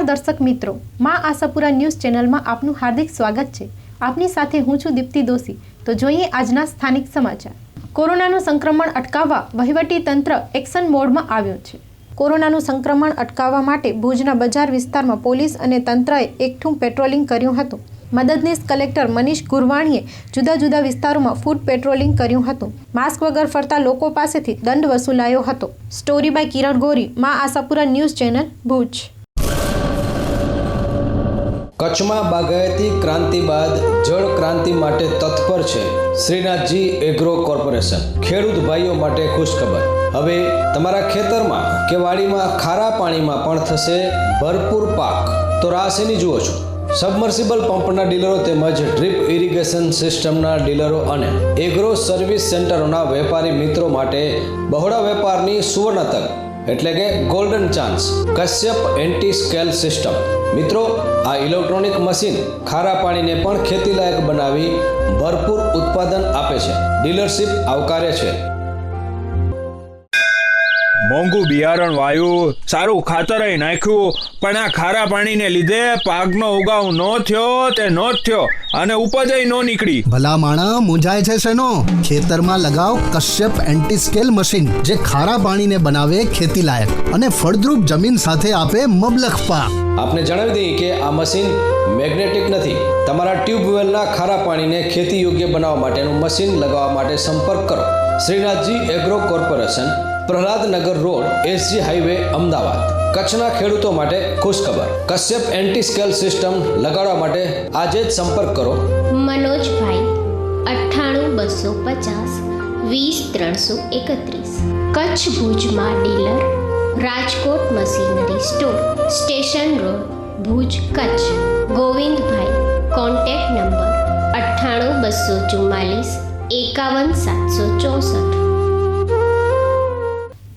નમસ્કાર દર્શક મિત્રો, માં આશાપુરા ન્યૂઝ ચેનલમાં આપનું હાર્દિક સ્વાગત છે। આપની સાથે હું છું દીપ્તિ દોશી। તો જોઈએ આજના સ્થાનિક સમાચાર। કોરોનાનું સંક્રમણ અટકાવવા વહીવટી તંત્ર એક્શન મોડમાં આવ્યું છે। કોરોનાનું સંક્રમણ અટકાવવા માટે ભુજના બજાર વિસ્તારમાં પોલીસ અને તંત્રએ એકઠું પેટ્રોલિંગ કર્યું હતું। મદદનીશ કલેક્ટર મનીષ ગુરવાણીએ જુદા જુદા વિસ્તારોમાં ફૂટ પેટ્રોલિંગ કર્યું હતું। માસ્ક વગર ફરતા લોકો પાસેથી દંડ વસૂલાયો હતો। સ્ટોરી બાય કિરણ ગોરી, માં આશાપુરા ન્યૂઝ ચેનલ, ભુજ। કચ્છમાં બાગાયતી ક્રાંતિ બાદ જળ ક્રાંતિ માટે તત્પર છે શ્રીનાથજી એગ્રો કોર્પોરેશન। ખેડૂત ભાઈઓ માટે ખુશખબર, હવે તમારા ખેતરમાં કે વાડીમાં ખારા પાણીમાં પણ થશે ભરપૂર પાક। તો રાહ શેની જુઓ છો? સબમર્સિબલ પંપના ડીલરો તેમજ ડ્રીપ ઇરિગેશન સિસ્ટમના ડીલરો અને એગ્રો સર્વિસ સેન્ટરોના વેપારી મિત્રો માટે બહોળા વેપારની સુવર્ણ તક એટલે કે golden chance Kashyap anti scale system. મિત્રો, આ ઇલેક્ટ્રોનિક મશીન ખારા પાણીને પણ ખેતીલાયક બનાવી ભરપૂર ઉત્પાદન આપે છે। ડીલરશીપ આવકારે છે। મોંઘું બિયારણ વાયું, સારું ખાતર નાખ્યું, પણ આ ખારા પાણીને લીધે પાકનો ઉગાવ નો થયો તે નો જ થયો અને ઉપજ નો નીકળી। ભલા માણા મૂંઝાય છે શેનો? ખેતરમાં લગાવ કશ્યપ એન્ટી સ્કેલ મશીન, જે ખારા પાણીને બનાવે ખેતી લાયક અને ફળદ્રુપ જમીન સાથે આપે મબલખ પાક। આપને જણાવી દઈએ કે આ મશીન મેગ્નેટિક નથી। તમારા ટ્યુબવેલના ખારા પાણીને ખેતી યોગ્ય બનાવવા માટેનું મશીન લગાવવા માટે સંપર્ક કરો Shrinathji agro corporation, Prahlad Nagar road, SG highway, Ahmedabad. કચ્છના ખેડૂતો માટે ખુશખબર, કશ્યપ એન્ટી સ્કેલ સિસ્ટમ લગાડવા માટે આજે જ સંપર્ક કરો મનોજભાઈ 98 250 20 331। કચ્છ ભુજમાં dealer, Rajkot machinery store, station road, Bhuj, Kutch. Govindbhai, contact number 98 244 51 764।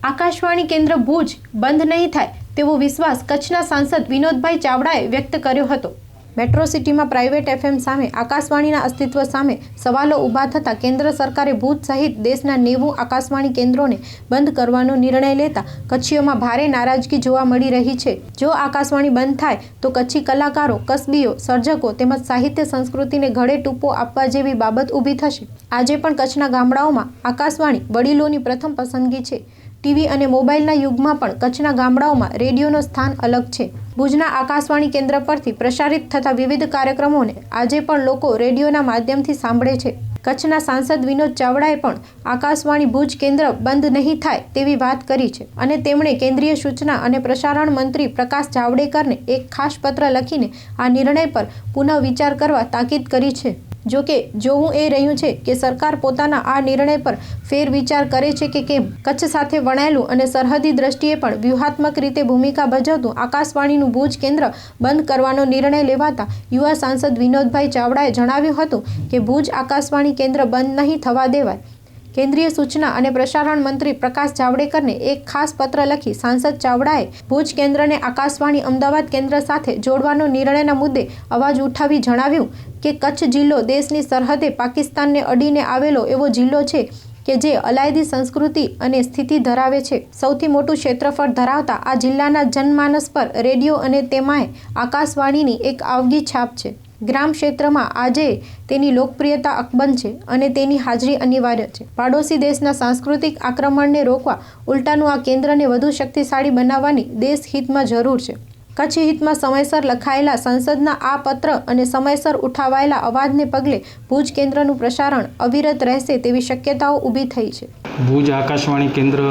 Akashvani કેન્દ્ર ભુજ બંધ નહીં થાય તેવો વિશ્વાસ કચ્છના સાંસદ વિનોદભાઈ ચાવડાએ વ્યક્ત કર્યો હતો। મેટ્રો સિટીમાં પ્રાઇવેટ એફએમ સામે આકાશવાણીના અસ્તિત્વ સામે સવાલો ઊભા થતાં કેન્દ્ર સરકારે ભુજ સહિત દેશના 90 આકાશવાણી કેન્દ્રોને બંધ કરવાનો નિર્ણય લેતા કચ્છીઓમાં ભારે નારાજગી જોવા મળી રહી છે। જો આકાશવાણી બંધ થાય તો કચ્છી કલાકારો, કસબીઓ, સર્જકો તેમજ સાહિત્ય સંસ્કૃતિને ઘડે ટૂંપો આપવા જેવી બાબત ઊભી થશે। આજે પણ કચ્છના ગામડાઓમાં આકાશવાણી વડીલોની પ્રથમ પસંદગી છે। ટીવી અને મોબાઈલના યુગમાં પણ કચ્છના ગામડાઓમાં રેડિયોનું સ્થાન અલગ છે। ભુજના આકાશવાણી કેન્દ્ર પરથી પ્રસારિત થતા વિવિધ કાર્યક્રમોને આજે પણ લોકો રેડિયોના માધ્યમથી સાંભળે છે। કચ્છના સાંસદ વિનોદ ચાવડાએ પણ આકાશવાણી ભુજ કેન્દ્ર બંધ નહીં થાય તેવી વાત કરી છે અને તેમણે કેન્દ્રીય સૂચના અને પ્રસારણ મંત્રી પ્રકાશ જાવડેકરને એક ખાસ પત્ર લખીને આ નિર્ણય પર પુનઃ વિચાર કરવા તાકીદ કરી છે। જોકે જોવું એ રહ્યું છે કે સરકાર પોતાના આ નિર્ણય પર ફેરવિચાર કરે છે કે કેમ। કચ્છ સાથે વણાયેલું અને સરહદી દ્રષ્ટિએ પણ વ્યૂહાત્મક રીતે ભૂમિકા ભજવતું આકાશવાણીનું ભુજ કેન્દ્ર બંધ કરવાનો નિર્ણય લેવાતા યુવા સાંસદ વિનોદભાઈ ચાવડાએ જણાવ્યું હતું કે ભુજ આકાશવાણી કેન્દ્ર બંધ નહીં થવા દેવાય। કેન્દ્રીય સૂચના અને પ્રસારણ મંત્રી પ્રકાશ જાવડેકરને એક ખાસ પત્ર લખી સાંસદ ચાવડાએ ભુજ કેન્દ્રને આકાશવાણી અમદાવાદ કેન્દ્ર સાથે જોડવાનો નિર્ણયના મુદ્દે અવાજ ઉઠાવી જણાવ્યું કે કચ્છ જિલ્લો દેશની સરહદે પાકિસ્તાનને અડીને આવેલો એવો જિલ્લો છે કે જે અલાયદી સંસ્કૃતિ અને સ્થિતિ ધરાવે છે। સૌથી મોટું ક્ષેત્રફળ ધરાવતા આ જિલ્લાના જનમાનસ પર રેડિયો અને તેમાંય આકાશવાણીની એક આગવી છાપ છે। ગ્રામ ક્ષેત્રમાં આજે તેની લોકપ્રિયતા અકબંધ છે અને તેની હાજરી અનિવાર્ય છે। પાડોશી દેશના સાંસ્કૃતિક આક્રમણને રોકવા ઉલટાનું આ કેન્દ્રને વધુ શક્તિશાળી બનાવવાની દેશ હિતમાં જરૂર છે। કચ્છ હિતમાં સમયસર લખાયેલા સંસદના આ પત્ર અને સમયસર ઉઠાવાયેલા અવાજને પગલે ભુજ કેન્દ્રનું પ્રસારણ અવિરત રહેશે તેવી શક્યતાઓ ઊભી થઈ છે। ભુજ આકાશવાણી કેન્દ્ર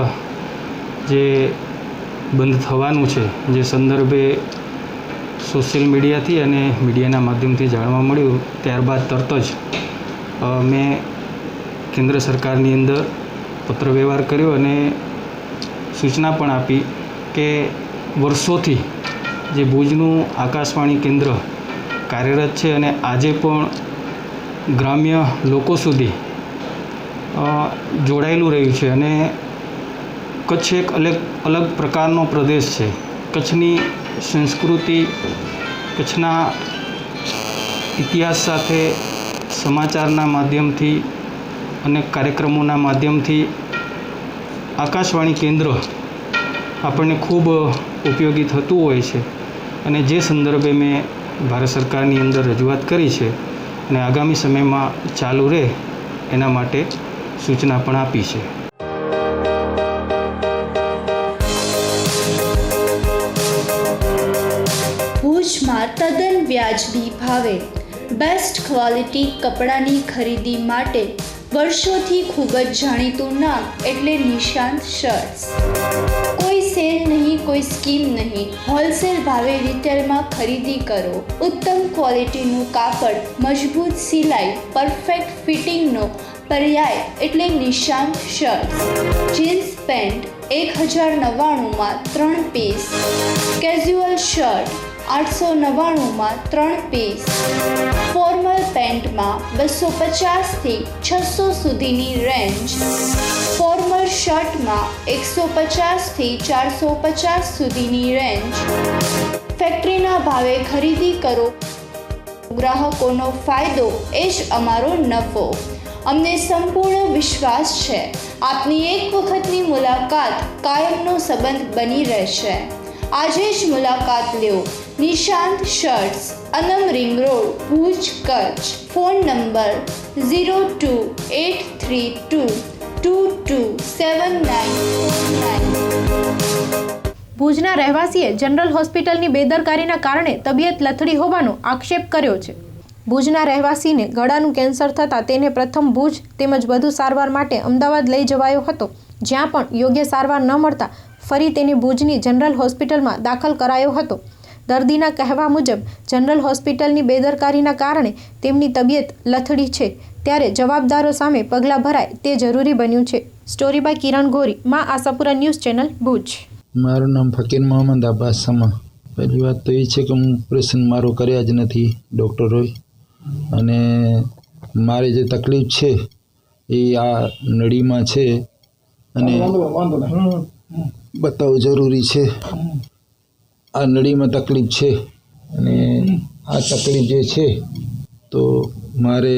જે બંધ થવાનું છે, જે સંદર્ભે સોશિયલ મીડિયાથી અને મીડિયાના માધ્યમથી જાણવા મળ્યું, ત્યારબાદ તરત જ મેં કેન્દ્ર સરકારની અંદર પત્ર વ્યવહાર કર્યો અને સૂચના પણ આપી કે વર્ષોથી જે ભુજનું આકાશવાણી કેન્દ્ર કાર્યરત છે અને આજે પણ ગ્રામ્ય લોકો સુધી જોડાયેલું રહ્યું છે અને કચ્છ એક અલગ પ્રકારનો પ્રદેશ છે। કચ્છની સંસ્કૃતિ, કચ્છના ઇતિહાસ સાથે સમાચારના માધ્યમથી અને કાર્યક્રમોના માધ્યમથી આકાશવાણી કેન્દ્ર આપણને ખૂબ ઉપયોગી થતું હોય છે। અને જે સંદર્ભે મેં ભારત સરકારની અંદર રજૂઆત કરી છે અને આગામી સમયમાં ચાલુ રહે એના માટે સૂચના પણ આપી છે. ભુજમાં તદ્દન વ્યાજબી ભાવે બેસ્ટ ક્વોલિટી કપડાની ખરીદી માટે વર્ષોથી ખૂબ જ જાણીતું નામ એટલે નિશાંત શર્ટ્સ. કોઈ સેલ નહીં, કોઈ સ્કીમ નહીં, હોલસેલ ભાવે રિટેલમાં ખરીદી કરો. ઉત્તમ ક્વોલિટીનું કાપડ, મજબૂત સિલાઈ, પરફેક્ટ ફિટિંગનો પર્યાય એટલે નિશાંત શર્ટ્સ. જીન્સ પેન્ટ 1099માં 3 પીસ, કેઝ્યુઅલ શર્ટ 899માં 3 પીસ, ફોર્મલ પેન્ટમાં 250થી 600 સુધીની રેન્જ, ફોર્મલ શર્ટમાં 150થી 450 સુધીની રેન્જ. ફેક્ટરીના ભાવે ખરીદી કરો. ગ્રાહકોનો ફાયદો એ જ અમારો નફો. અમને સંપૂર્ણ વિશ્વાસ છે આપની એક વખતની મુલાકાત કાયમનો સંબંધ બની રહેશે. આજે જ મુલાકાત લ્યો. Nishant shirts, Anam ring road, Bhuj, Kutch. Phone number 0283227949. ભુજના રહેવાસીએ જનરલ હોસ્પિટલની બેદરકારીના કારણે તબિયત લથડી હોવાનો આક્ષેપ કર્યો છે. ભુજના રહેવાસીને ગળાનું કેન્સર થતાં તેને પ્રથમ ભુજ તેમજ વધુ સારવાર માટે અમદાવાદ લઈ જવાયો હતો, જ્યાં પણ યોગ્ય સારવાર ન મળતા ફરી તેને ભુજની જનરલ હોસ્પિટલમાં દાખલ કરાયો હતો. દર્દીના કહેવા મુજબ જનરલ હોસ્પિટલની બેદરકારીના કારણે તેમની તબિયત લથડી છે, ત્યારે જવાબદારો સામે પગલાં ભરાય તે જરૂરી બન્યું છે. સ્ટોરી બાય કિરણ ગોરી, માં આશાપુરા ન્યૂઝ ચેનલ, ભુજ. મારું નામ ફકીર મોહમ્મદ અબ્બાસ સમા. પહેલી વાત તો એ છે કે હું ઓપરેશન મારું કર્યા જ નથી ડૉક્ટરોએ, અને મારી જે તકલીફ છે એ આ નળીમાં છે અને બતાવવું જરૂરી છે. આ નળીમાં તકલીફ છે અને આ તકલીફ જે છે તો મારે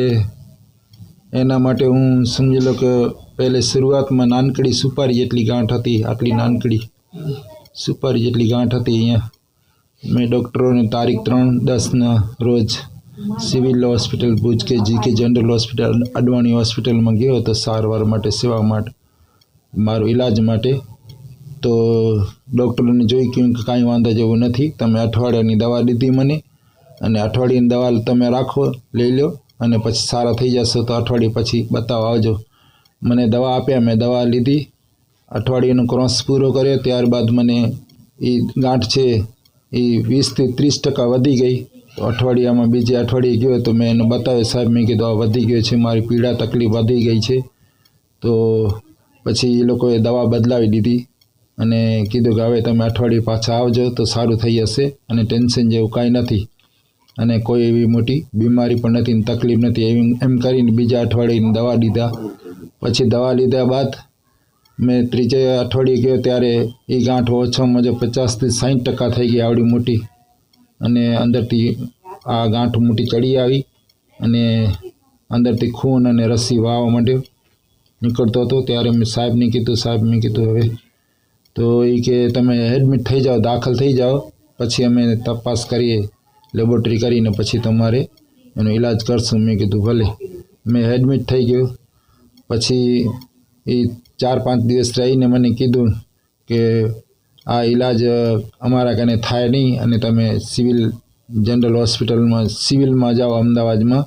એના માટે હું સમજી લો કે પહેલે શરૂઆતમાં નાનકડી સુપારી જેટલી ગાંઠ હતી, આટલી નાનકડી સુપારી જેટલી ગાંઠ હતી. અહીંયા મેં ડૉક્ટરોને તારીખ 3/10ના રોજ સિવિલ હોસ્પિટલ ભુજ કે GK જનરલ હોસ્પિટલ અડવાણી હોસ્પિટલમાં ગયો હતો સારવાર માટે, સેવા માટે, મારો ઈલાજ માટે. તો ડૉક્ટરોને જોઈ કહ્યું કે કાંઈ વાંધો જેવું નથી, તમે અઠવાડિયાની દવા દીધી મને, અને અઠવાડિયાની દવા તમે રાખો, લઈ લો, અને પછી સારા થઈ જશો તો અઠવાડિયે પછી બતાવવા આવજો. મને દવા આપ્યા, મેં દવા લીધી, અઠવાડિયાનો કોર્સ પૂરો કર્યો. ત્યારબાદ મને એ ગાંઠ છે એ 20થી 30% વધી ગઈ. તો અઠવાડિયામાં બીજે અઠવાડિયે ગયો તો મેં એને બતાવ્યો, સાહેબ મેં કીધું આ વધી ગયો છે, મારી પીડા તકલીફ વધી ગઈ છે. તો પછી એ લોકોએ દવા બદલાવી દીધી અને કીધું કે હવે તમે અઠવાડિયે પાછા આવજો તો સારું થઈ જશે, અને ટેન્શન જેવું કાંઈ નથી, અને કોઈ એવી મોટી બીમારી પણ નથી ને તકલીફ નથી. એમ કરીને બીજા અઠવાડિયાની દવા લીધા. પછી દવા લીધા બાદ મેં ત્રીજે અઠવાડિયે ગયો ત્યારે એ ગાંઠ ઓછામાં ઓછા 50થી 60% થઈ ગઈ, આવડી મોટી, અને અંદરથી આ ગાંઠ મોટી ચડી આવી અને અંદરથી ખૂન અને રસી વાવવા માંડ્યો, નીકળતો હતો. ત્યારે મેં સાહેબને કીધું હવે તો એ કે તમે એડમિટ થઈ જાઓ, દાખલ થઈ જાઓ, પછી અમે તપાસ કરીએ, લેબોરેટરી કરીને પછી તમારે એનો ઈલાજ કરશું. મેં કીધું ભલે. મેં એડમિટ થઈ ગયો. પછી એ 4-5 દિવસ રહીને મને કીધું કે આ ઈલાજ અમારા કને થાય નહીં, અને તમે સિવિલ જનરલ હોસ્પિટલમાં સિવિલમાં જાઓ અમદાવાદમાં,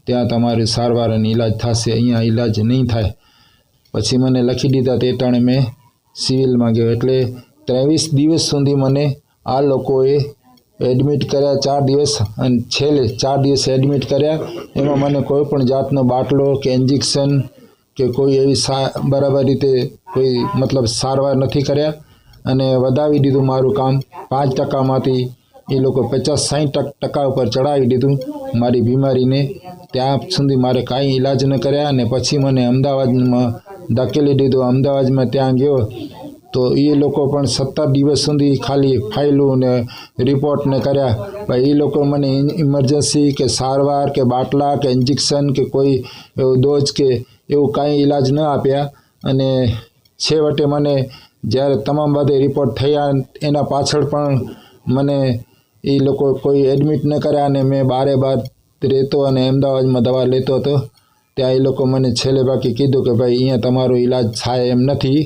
ત્યાં તમારી સારવાર અને ઈલાજ થશે, અહીંયા ઈલાજ નહીં થાય. પછી મને લખી દીધા. તે ટાણે મેં સિવિલમાં ગયો. એટલે 23 દિવસ સુધી મને આ લોકોએ એડમિટ કર્યા, 4 દિવસ, અને છેલ્લે 4 દિવસ એડમિટ કર્યા. એમાં મને કોઈ પણ જાતનો બાટલો કે ઇન્જેક્શન કે કોઈ એવી બરાબર રીતે કોઈ મતલબ સારવાર નથી કર્યા, અને વધાવી દીધું મારું કામ. 5%માંથી એ લોકો 50-60% ઉપર ચડાવી દીધું મારી બીમારીને. ત્યાં સુધી મારે કાંઈ ઈલાજ ન કર્યા, અને પછી મને અમદાવાદમાં ધકેલી દીધું. અમદાવાદમાં ત્યાં ગયો તો એ લોકો પણ 17 દિવસ સુધી ખાલી ફાઇલું ને રિપોર્ટ ને કર્યા. ભાઈ એ લોકો મને ઇમરજન્સી કે સારવાર કે બાટલા કે ઇન્જેક્શન કે કોઈ એવું ડોઝ કે એવું કાંઈ ઈલાજ ન આપ્યા. અને છેવટે મને જ્યારે તમામ બધે રિપોર્ટ થયા એના પાછળ પણ મને એ લોકો કોઈ એડમિટ ન કર્યા અને મેં બારે બાર રહેતો અને અમદાવાદમાં દવા લેતો હતો. ત્યાં એ લોકો મને છેલ્લે બાકી કીધું કે ભાઈ અહીંયા તમારો ઈલાજ થાય એમ નથી.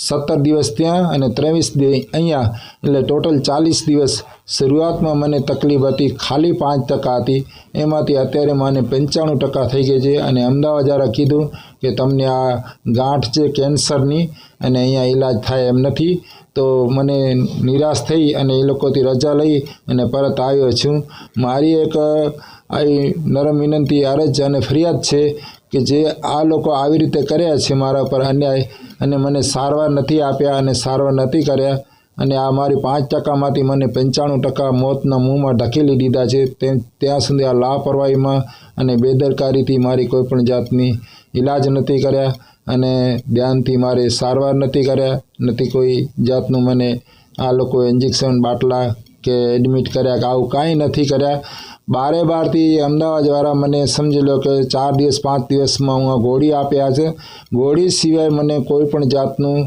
17 દિવસ ત્યાં અને 23 દિવસ અહીંયા, એટલે ટોટલ 40 દિવસ. શરૂઆતમાં મને તકલીફ હતી, ખાલી 5% હતી, એમાંથી અત્યારે મને 95% થઈ ગઈ છે. અને અમદાવાદવાળા કીધું કે તમને આ ગાંઠ છે કેન્સરની અને અહીંયા ઈલાજ થાય એમ નથી. તો મને નિરાશ થઈ અને એ લોકોથી રજા લઈ અને પરત આવ્યો છું. મારી એક આવી નરમ વિનંતી, અરજ અને ફરિયાદ છે કે જે આ લોકો આવી રીતે કર્યા છે મારા પર અન્યાય અને મને સારવાર નથી આપ્યા અને સારવાર નથી કર્યા અને આ મારી 5%માંથી મને 95% મોતના મુંહમાં ઢકેલી દીધા છે. ત્યાં સુધી આ લાપરવાહીમાં અને બેદરકારીથી મારી કોઈ પણ જાતની ઈલાજ નથી કર્યા અને ધ્યાનથી મારે સારવાર નથી કર્યા, નથી કોઈ જાતનું મને આ લોકો ઇન્જેક્શન બાટલા કે એડમિટ કર્યા કે આવું કાંઈ નથી કર્યા. બારે બારથી અમદાવાદવાળા મને સમજી લો કે 4 દિવસ 5 દિવસમાં હું ગોળી આપ્યા છે. ગોળી સિવાય મને કોઈ પણ જાતનું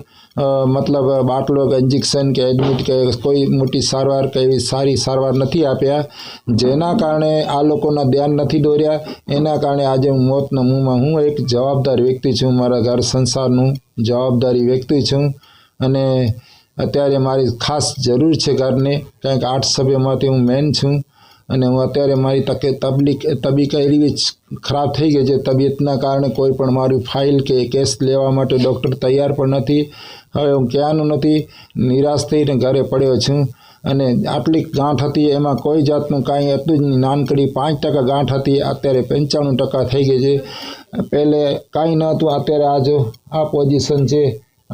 મતલબ બાટલો કે ઇન્જેક્શન કે એડમિટ કે કોઈ મોટી સારવાર કે એવી સારી સારવાર નથી આપ્યા, જેના કારણે આ લોકોના ધ્યાન નથી દોર્યા. એના કારણે આજે હું મોતના મુંહમાં, હું એક જવાબદાર વ્યક્તિ છું, મારા ઘર સંસારનું જવાબદારી વ્યક્તિ છું અને અત્યારે મારી ખાસ જરૂર છે ઘરને, કંઈક 8 સભ્યોમાંથી હું મેન છું અને હું અત્યારે મારી તબીયત એવી ખરાબ થઈ ગઈ છે. તબિયતના કારણે કોઈ પણ મારી ફાઇલ કે કેસ લેવા માટે ડૉક્ટર તૈયાર પણ નથી. હવે હું ક્યાંનું નથી, નિરાશ થઈને ઘરે પડ્યો છું અને આટલી ગાંઠ હતી એમાં કોઈ જાતનું કાંઈ હતું જ નહીં. નાનકડી 5% ગાંઠ હતી, અત્યારે 95% થઈ ગઈ છે. પહેલે કાંઈ ન હતું, અત્યારે આ જો આ પોઝિશન છે.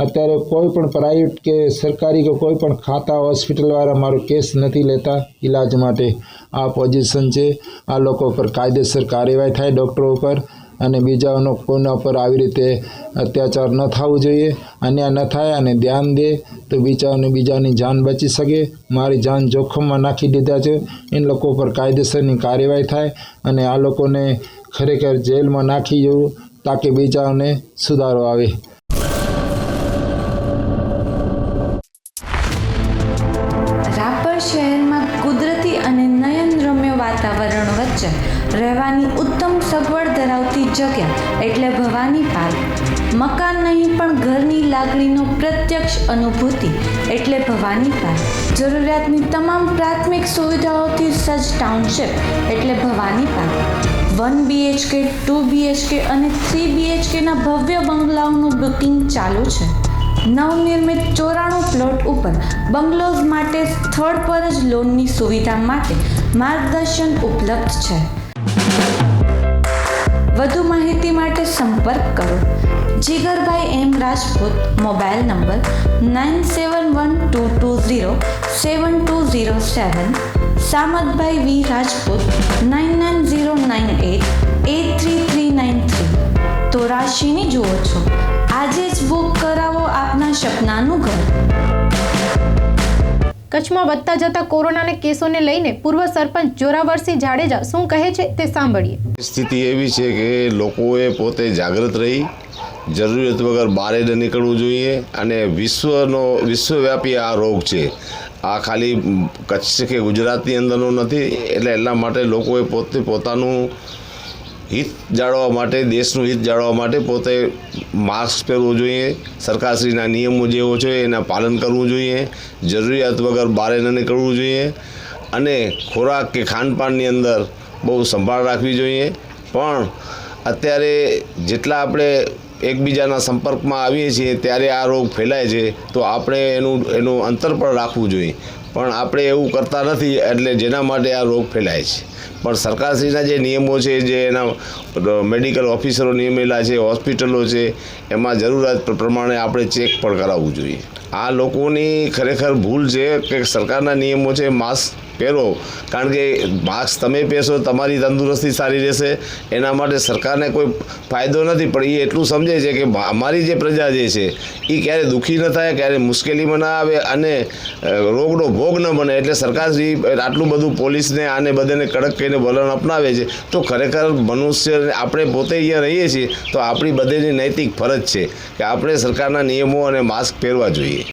અત્યારે કોઈ પણ પ્રાઇવેટ કે સરકારી કે કોઈ પણ ખાતા હોસ્પિટલવાળા મારો કેસ નથી લેતા ઈલાજ માટે. આ પોઝિશન છે. આ લોકો પર કાયદેસર કાર્યવાહી થાય, ડૉક્ટરો ઉપર, અને બીજાઓનો કોઈના ઉપર આવી રીતે અત્યાચાર ન થવું જોઈએ, અન્યાય ન થાય અને ધ્યાન દે તો બીજાની જાન બચી શકે. મારી જાન જોખમમાં નાખી દીધા છે. એ લોકો પર કાયદેસરની કાર્યવાહી થાય અને આ લોકોને ખરેખર જેલમાં નાખી જવું તાકે બીજાઓને સુધારો આવે. રાપર શહેરમાં કુદરતી અને નયનરમ્ય વાતાવરણ વચ્ચે રહેવાની ઉત્તમ સગવડ ધરાવતી જગ્યા એટલે ભવાની પાર્ક. મકાન નહીં પણ ઘરની લાગણીનો પ્રત્યક્ષ અનુભૂતિ એટલે ભવાની પાર્ક. જરૂરિયાતની તમામ પ્રાથમિક સુવિધાઓથી સજ્જ ટાઉનશીપ એટલે ભવાની પાર્ક. 1 BHK, 2 BHK અને 3 BHKના ભવ્ય બંગલાઓનું બુકિંગ ચાલુ છે. નવનિર્મિત 94 પ્લોટ ઉપર બંગલોઝ માટે સ્થળ પર જ લોનની સુવિધા માટે માર્ગદર્શન ઉપલબ્ધ છે. વધુ માહિતી માટે સંપર્ક કરો જીગરભાઈ એમ રાજપૂત, મોબાઈલ નંબર 9712207207, સામતભાઈ વી રાજપૂત 9909883393. તો રાશિની જુઓ છો, આજે જ બુક કરાવો આપના સપનાનું ઘર. કચ્છમાં વધતા જતા કોરોનાના કેસોને લઈને પૂર્વ સરપંચ જોરાવરસિંહ જાડેજા શું કહે છે તે સાંભળીએ. સ્થિતિ એવી છે કે લોકોએ પોતે જાગૃત રહી જરૂરિયાત વગર બહાર ન નીકળવું જોઈએ અને વિશ્વવ્યાપી આ રોગ છે. આ ખાલી કચ્છ કે ગુજરાતની અંદરનો નથી, એટલે એટલા માટે લોકોએ પોતાનું હિત જાળવવા માટે, દેશનું હિત જાળવવા માટે પોતે માસ્ક પહેરવું જોઈએ, સરકારશ્રીના નિયમો જેવો છે એના પાલન કરવું જોઈએ, જરૂરિયાત વગર બહાર ન નીકળવું જોઈએ અને ખોરાક કે ખાનપાનની અંદર બહુ સંભાળ રાખવી જોઈએ. પણ અત્યારે જેટલા આપણે એકબીજાના સંપર્કમાં આવીએ છીએ ત્યારે આ રોગ ફેલાય છે, તો આપણે એનું અંતર પણ રાખવું જોઈએ. પણ આપણે એવું કરતા નથી, એટલે જેના માટે આ રોગ ફેલાય છે. પણ સરકારશ્રીના જે નિયમો છે, જે એના મેડિકલ ઓફિસરો નિયમેલા છે, હોસ્પિટલો છે, એમાં જરૂરિયાત પ્રમાણે આપણે ચેક પણ કરાવવું જોઈએ. આ લોકોની ખરેખર ભૂલ છે કે સરકારના નિયમો છે માસ્ક પહેરો, કારણ કે માસ્ક તમે પહેરશો તમારી તંદુરસ્તી સારી રહેશે, એના માટે સરકારને કોઈ ફાયદો નથી. પણ એ એટલું સમજે છે કે અમારી જે પ્રજા જે છે એ ક્યારે દુઃખી ન થાય, ક્યારે મુશ્કેલીમાં ના આવે અને રોગનો ભોગ ન બને, એટલે સરકારશ્રી આટલું બધું પોલીસને આને બધાને કડક કહીને વલણ અપનાવે છે. તો ખરેખર મનુષ્ય આપણે પોતે અહીંયા રહીએ છીએ તો આપણી બધેની નૈતિક ફરજ છે કે આપણે સરકારના નિયમો અને માસ્ક પહેરવા જોઈએ.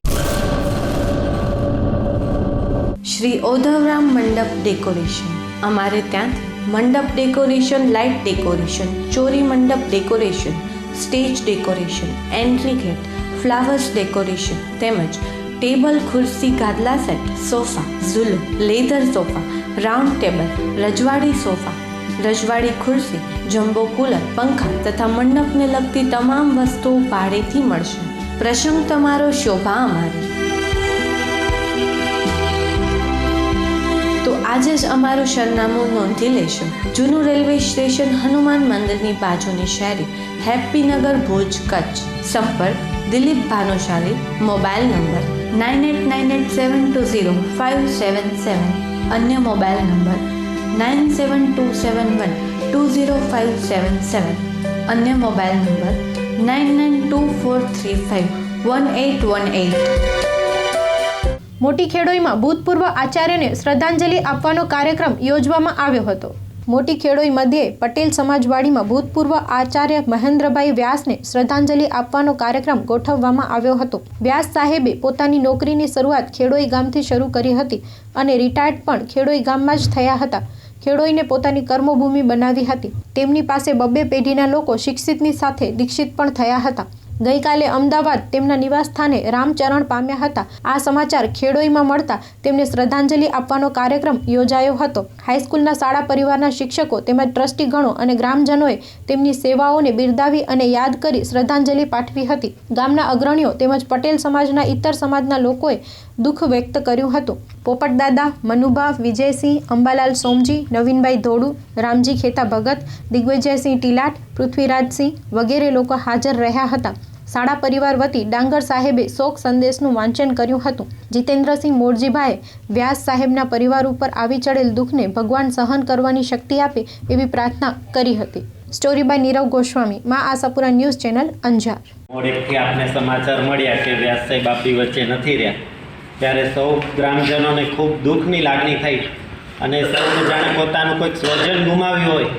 શ્રી ઓધવરામ મંડપ ડેકોરેશન. અમારે ત્યાંથી મંડપ ડેકોરેશન, લાઇટ ડેકોરેશન, ચોરી મંડપ decoration, stage decoration, entry gate, flowers decoration તેમજ ટેબલ, ખુરશી, ગાદલા સેટ, સોફા, ઝૂલો, લેધર સોફા, રાઉન્ડ ટેબલ, રજવાડી સોફા, રજવાડી ખુરશી, જમ્બો કુલર, પંખા તથા મંડપને લગતી તમામ વસ્તુઓ ભાડેથી મળશે. પ્રસંગ તમારો, શોભા અમારી. તો આજે જ અમારું સરનામું નોંધી લેશો. જૂનું રેલવે સ્ટેશન, હનુમાન મંદિરની બાજુની શેરી, હેપ્પીનગર, ભુજ, કચ્છ. સંપર્ક દિલીપ ભાનુશાલી. Mobile number 9898720577. અન્ય મોબાઈલ નંબર 9727120577. અન્ય મોબાઈલ નંબર 9924351818. મોટી ખેડોઈમાં ભૂતપૂર્વ આચાર્યને શ્રદ્ધાંજલિ આપવાનો કાર્યક્રમ યોજવામાં આવ્યો હતો. મોટી ખેડોઈ મધ્યે પટેલ સમાજવાડીમાં ભૂતપૂર્વ આચાર્ય મહેન્દ્રભાઈ વ્યાસને શ્રદ્ધાંજલિ આપવાનો કાર્યક્રમ ગોઠવવામાં આવ્યો હતો. વ્યાસ સાહેબે પોતાની નોકરીની શરૂઆત ખેડોઈ ગામથી શરૂ કરી હતી અને રિટાયર્ડ પણ ખેડોઈ ગામમાં જ થયા હતા. ખેડોઈને પોતાની કર્મભૂમિ બનાવી હતી. તેમની પાસે 2 પેઢીના લોકો શિક્ષિતની સાથે દીક્ષિત પણ થયા હતા. ગઈકાલે અમદાવાદ તેમના નિવાસસ્થાને રામચરણ પામ્યા હતા. આ સમાચાર ખેડોઈમાં મળતા તેમને શ્રદ્ધાંજલિ આપવાનો કાર્યક્રમ યોજાયો હતો. હાઈસ્કૂલના શાળા પરિવારના શિક્ષકો તેમજ ટ્રસ્ટીગણો અને ગ્રામજનોએ તેમની સેવાઓને બિરદાવી અને યાદ કરી શ્રદ્ધાંજલિ પાઠવી હતી. ગામના અગ્રણીઓ તેમજ પટેલ સમાજના ઇતર સમાજના લોકોએ દુઃખ વ્યક્ત કર્યું હતું. પોપટદાદા, મનુભા, વિજયસિંહ, અંબાલાલ સોમજી, નવીનભાઈ ધોડુ, રામજી ખેતા ભગત, દિગ્વિજયસિંહ ટીલાટ, પૃથ્વીરાજસિંહ વગેરે લોકો હાજર રહ્યા હતા. શાળા પરિવાર વતી ડાંગર સાહેબે શોક સંદેશનું વાંચન કર્યું હતું. જીતેન્દ્રસિંહ મોરજીભાઈએ વ્યાસ સાહેબના પરિવાર ઉપર આવી ચડેલ દુઃખને ભગવાન સહન કરવાની શક્તિ આપે એવી પ્રાર્થના કરી હતી. સ્ટોરી બાય નીરવ ગોસ્વામી, માં આશાપુરા ન્યૂઝ ચેનલ, અંજાર. મોડેકથી આપને સમાચાર મળ્યા કે વ્યાસ સાહેબ આપણી વચ્ચે નથી રહ્યા, ત્યારે સૌ ગ્રામજનોને ખૂબ દુઃખની લાગણી થઈ અને સૌને જાણે પોતાનું કોઈક સ્વજન ગુમાવ્યું હોય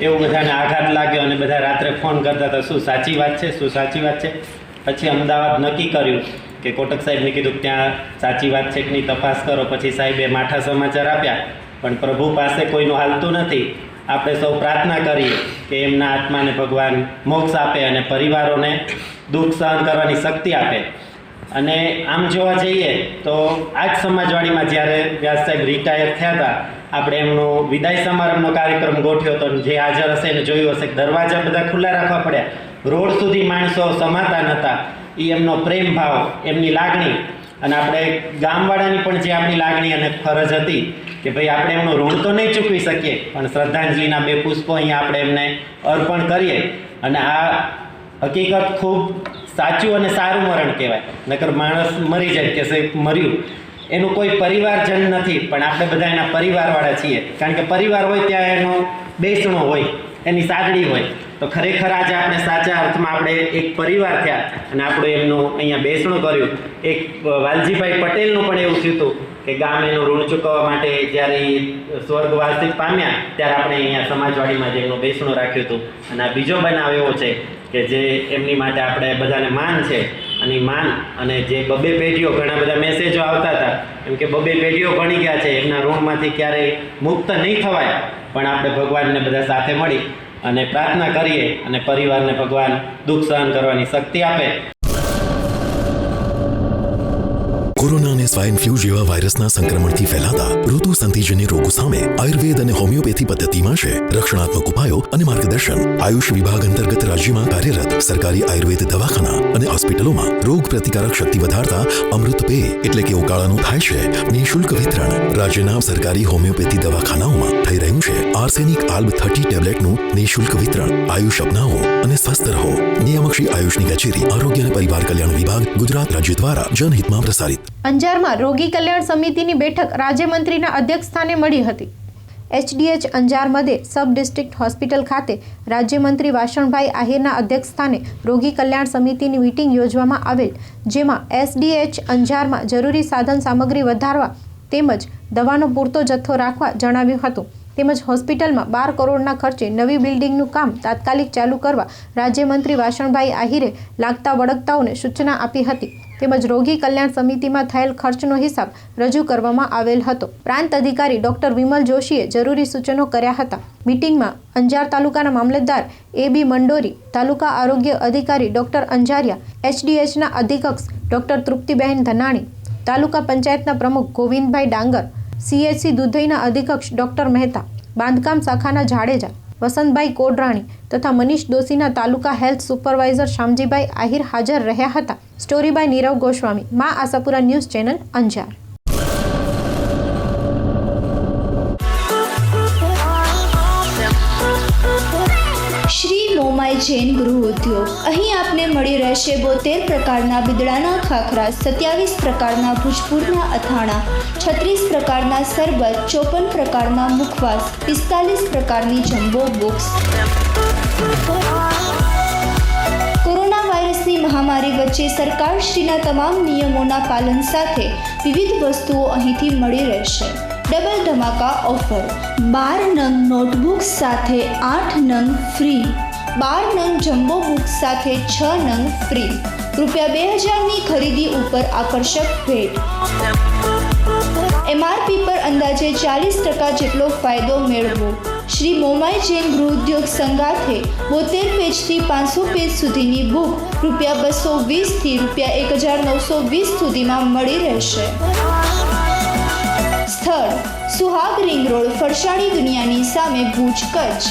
એવું બધાને આઘાત લાગ્યો અને બધા રાત્રે ફોન કરતા હતા, શું સાચી વાત છે, શું સાચી વાત છે. પછી અમદાવાદ નક્કી કર્યું કે કોટક સાહેબને કીધું કે ત્યાં સાચી વાત છે કે નહીં તપાસ કરો. પછી સાહેબે માઠા સમાચાર આપ્યા, પણ પ્રભુ પાસે કોઈનું હાલતું નથી. આપણે સૌ પ્રાર્થના કરીએ કે એમના આત્માને ભગવાન મોક્ષ આપે અને પરિવારોને દુઃખ સહન કરવાની શક્તિ આપે. અને આમ જોવા જઈએ તો આ જ સમાજવાડીમાં જ્યારે વ્યાસ સાહેબ રિટાયર થયા હતા, આપણે એમનો વિદાય સમારંભનો કાર્યક્રમ ગોઠવ્યો હતો. જે હાજર હશે એને જોયું હશે કે દરવાજા બધા ખુલ્લા રાખવા પડ્યા, રોડ સુધી માણસો સમાતા નહોતા. એ એમનો પ્રેમ ભાવ, એમની લાગણી અને આપણે ગામવાળાની પણ જે આપણી લાગણી અને ફરજ હતી કે ભાઈ આપણે એમનું ઋણ તો નહીં ચૂકવી શકીએ, પણ શ્રદ્ધાંજલિના 2 પુષ્પો અહીંયા આપણે એમને અર્પણ કરીએ. અને આ હકીકત ખૂબ સાચું અને સારું મરણ કહેવાય. નકર માણસ મરી જાય કે સાહેબ મર્યું, એનું કોઈ પરિવારજન નથી, પણ આપણે બધા એના પરિવારવાળા છીએ. કારણ કે પરિવાર હોય ત્યાં એનો બેસણો હોય, એની સાદડી હોય. તો ખરેખર આજે આપણે સાચા અર્થમાં આપણે એક પરિવાર થયા અને આપણું એમનું અહીંયા બેસણું કર્યું. એક વાલજીભાઈ પટેલનું પણ એવું થયું હતું કે ગામ એનું ઋણ ચૂકવવા માટે જ્યારે સ્વર્ગવાસી પામ્યા ત્યારે આપણે અહીંયા સમાજવાડીમાં જેમનું બેસણું રાખ્યું હતું. અને આ બીજો બનાવ એવો છે કે જે એમની માટે આપણે બધાને માન છે. અને માન અને જે 2 પેઢીઓ, ઘણા બધા મેસેજો આવતા હતા એમ કે 2 પેઢીઓ ભણી ગયા છે, એમના ઋણમાંથી ક્યારેય મુક્ત નહીં થવાય. પણ આપણે ભગવાનને બધા સાથે મળી અને પ્રાર્થના કરીએ અને પરિવારને ભગવાન દુઃખ સહન કરવાની શક્તિ આપે. કોરોના અને સ્વાઇન ફ્લૂ જેવા વાયરસના સંક્રમણથી ફેલાતા ઋતુ સંધિજન્ય રોગો સામે આયુર્વેદ અને હોમિયોપેથી પદ્ધતિમાં છે રક્ષણાત્મક ઉપાયો અને માર્ગદર્શન. આયુષ વિભાગ અંતર્ગત રાજ્યમાં કાર્યરત સરકારી આયુર્વેદ દવાખાના અને હોસ્પિટલોમાં રોગ પ્રતિકારક શક્તિ વધારતા અમૃત પે એટલે કે ઉકાળાનું થાય છે નિઃશુલ્ક વિતરણ. રાજ્યના સરકારી હોમિયોપેથી દવાખાનાઓમાં થઈ રહ્યું છે આર્સેનિક આલ્બ 30 ટેબ્લેટનું નિઃશુલ્ક વિતરણ. આયુષ અપનાવો અને સ્વસ્થ રહો. નિયામક શ્રી આયુષની કચેરી, આરોગ્ય અને પરિવાર કલ્યાણ વિભાગ, ગુજરાત રાજ્ય દ્વારા જનહિતમાં પ્રસારિત. અંજારમાં રોગી કલ્યાણ સમિતિની બેઠક રાજ્યમંત્રીના અધ્યક્ષસ્થાને મળી હતી. HDH અંજાર મધ્યે સબ ડિસ્ટ્રિક્ટ હોસ્પિટલ ખાતે રાજ્યમંત્રી વાસણભાઈ આહિરના અધ્યક્ષસ્થાને રોગી કલ્યાણ સમિતિની મીટિંગ યોજવામાં આવેલ, જેમાં SDH અંજારમાં જરૂરી સાધન સામગ્રી વધારવા તેમજ દવાનો પૂરતો જથ્થો રાખવા જણાવ્યું હતું. તેમજ હોસ્પિટલમાં 12 કરોડના ખર્ચે નવી બિલ્ડિંગનું કામ તાત્કાલિક ચાલુ કરવા રાજ્યમંત્રી વાસણભાઈ આહિરે લાગતા વળગતાઓને સૂચના આપી હતી. તેમજ રોગી કલ્યાણ સમિતિમાં થયેલ ખર્ચનો હિસાબ રજૂ કરવામાં આવેલ હતો. પ્રાંત અધિકારી ડોક્ટર વિમલ જોશીએ જરૂરી સૂચનો કર્યા હતા. મીટિંગમાં અંજાર તાલુકાના મામલતદાર એ.બી. મંડોરી, તાલુકા આરોગ્ય અધિકારી ડોક્ટર અંજારિયા, એચડીએચના અધિક્ષક ડોક્ટર તૃપ્તિબહેન ધનાણી, તાલુકા પંચાયતના પ્રમુખ ગોવિંદભાઈ ડાંગર, CHC દુધઈના અધિક્ષક ડોક્ટર મહેતા, બાંધકામ શાખાના જાડેજા, વસંતભાઈ કોડરાણી તથા મનીષ દોશીના તાલુકા હેલ્થ સુપરવાઇઝર શામજીભાઈ આહિર હાજર રહ્યા હતા. સ્ટોરી બાય નીરવ ગોસ્વામી, મા આશાપુરા ન્યૂઝ ચેનલ, અંજાર. શ્રી મોમાઈ જૈન ગૃહ ઉદ્યોગ. અહીં આપને મળી રહેશે 72 પ્રકારના બિદડાના ખાખરા, 27 પ્રકારના ભૂજપુરના અથાણા, 36 પ્રકારના સરબત, 54 પ્રકારના મુખવાસ, 45 પ્રકારની જમ્બો બુક્સ. કોરોના વાયરસની મહામારી વચ્ચે સરકારશ્રીના તમામ નિયમોના પાલન સાથે વિવિધ વસ્તુઓ અહીંથી મળી રહેશે. Double ધમાકા offer. 12 નંગ નોટબુક સાથે 8 નંગ ફ્રી, 12 નંગ જમ્બો બુક સાથે 6 નંગ ફ્રી. ₹2000ની ખરીદી ઉપર આકર્ષક ભેટ. MRP પર અંદાજે 40% જેટલો ફાયદો મેળવો. શ્રી મોમાઈ જૈન ગૃહ ઉદ્યોગ સંગાથે 72 પેજથી 500 પેજ સુધીની બુક ₹220થી ₹1920 સુધીમાં મળી રહેશે. સ્થળ: સુહાગ રિંગ રોડ, ફરસાણી દુનિયાની સામે, ભુજ, કચ્છ.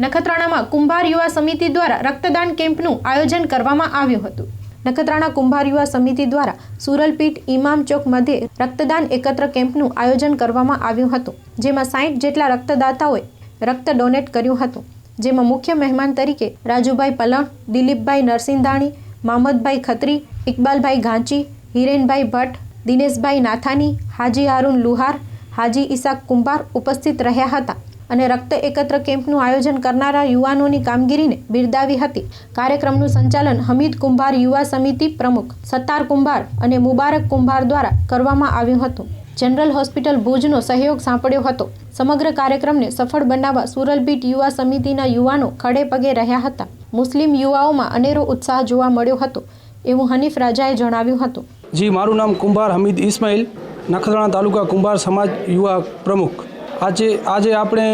નખત્રાણામાં કુંભાર યુવા સમિતિ દ્વારા રક્તદાન કેમ્પનું આયોજન કરવામાં આવ્યું હતું. નખત્રાણા કુંભાર યુવા સમિતિ દ્વારા સુરલપીઠ ઇમામ ચોક મધ્યે રક્તદાન એકત્ર કેમ્પનું આયોજન કરવામાં આવ્યું હતું, જેમાં 60 જેટલા રક્તદાતાઓએ રક્ત ડોનેટ કર્યું હતું. જેમાં મુખ્ય મહેમાન તરીકે રાજુભાઈ પલણ, દિલીપભાઈ નરસિંધાણી, મામદભાઈ ખત્રી, ઇકબાલભાઈ ઘાંચી, હિરેનભાઈ ભટ્ટ, દિનેશભાઈ નાથાની, હાજી હારૂન લુહાર, હાજી ઈસાક કુંભાર ઉપસ્થિત રહ્યા હતા અને રક્ત એકત્ર કેમ્પનું આયોજન કરનારા યુવાનોની કામગીરીને બિરદાવી હતી. કાર્યક્રમનું સંચાલન હમીદ કુંભાર યુવા સમિતિ પ્રમુખ સત્તાર કુંભાર અને મુબારક કુંભાર દ્વારા કરવામાં આવ્યું હતું. જનરલ હોસ્પિટલ ભુજનો સહયોગ સાંપડ્યો હતો. સમગ્ર કાર્યક્રમને સફળ બનાવવા સુરલબીટ યુવા સમિતિના યુવાનો ખડે પગે રહ્યા હતા. મુસ્લિમ યુવાઓમાં અનેરો ઉત્સાહ જોવા મળ્યો હતો એવું હનીફ રાજાએ જણાવ્યું હતું. જી, મારું નામ કુંભાર હમીદ ઇસ્માઇલ, નખત્રાણા તાલુકા કુંભાર સમાજ યુવા પ્રમુખ. આજે આપણે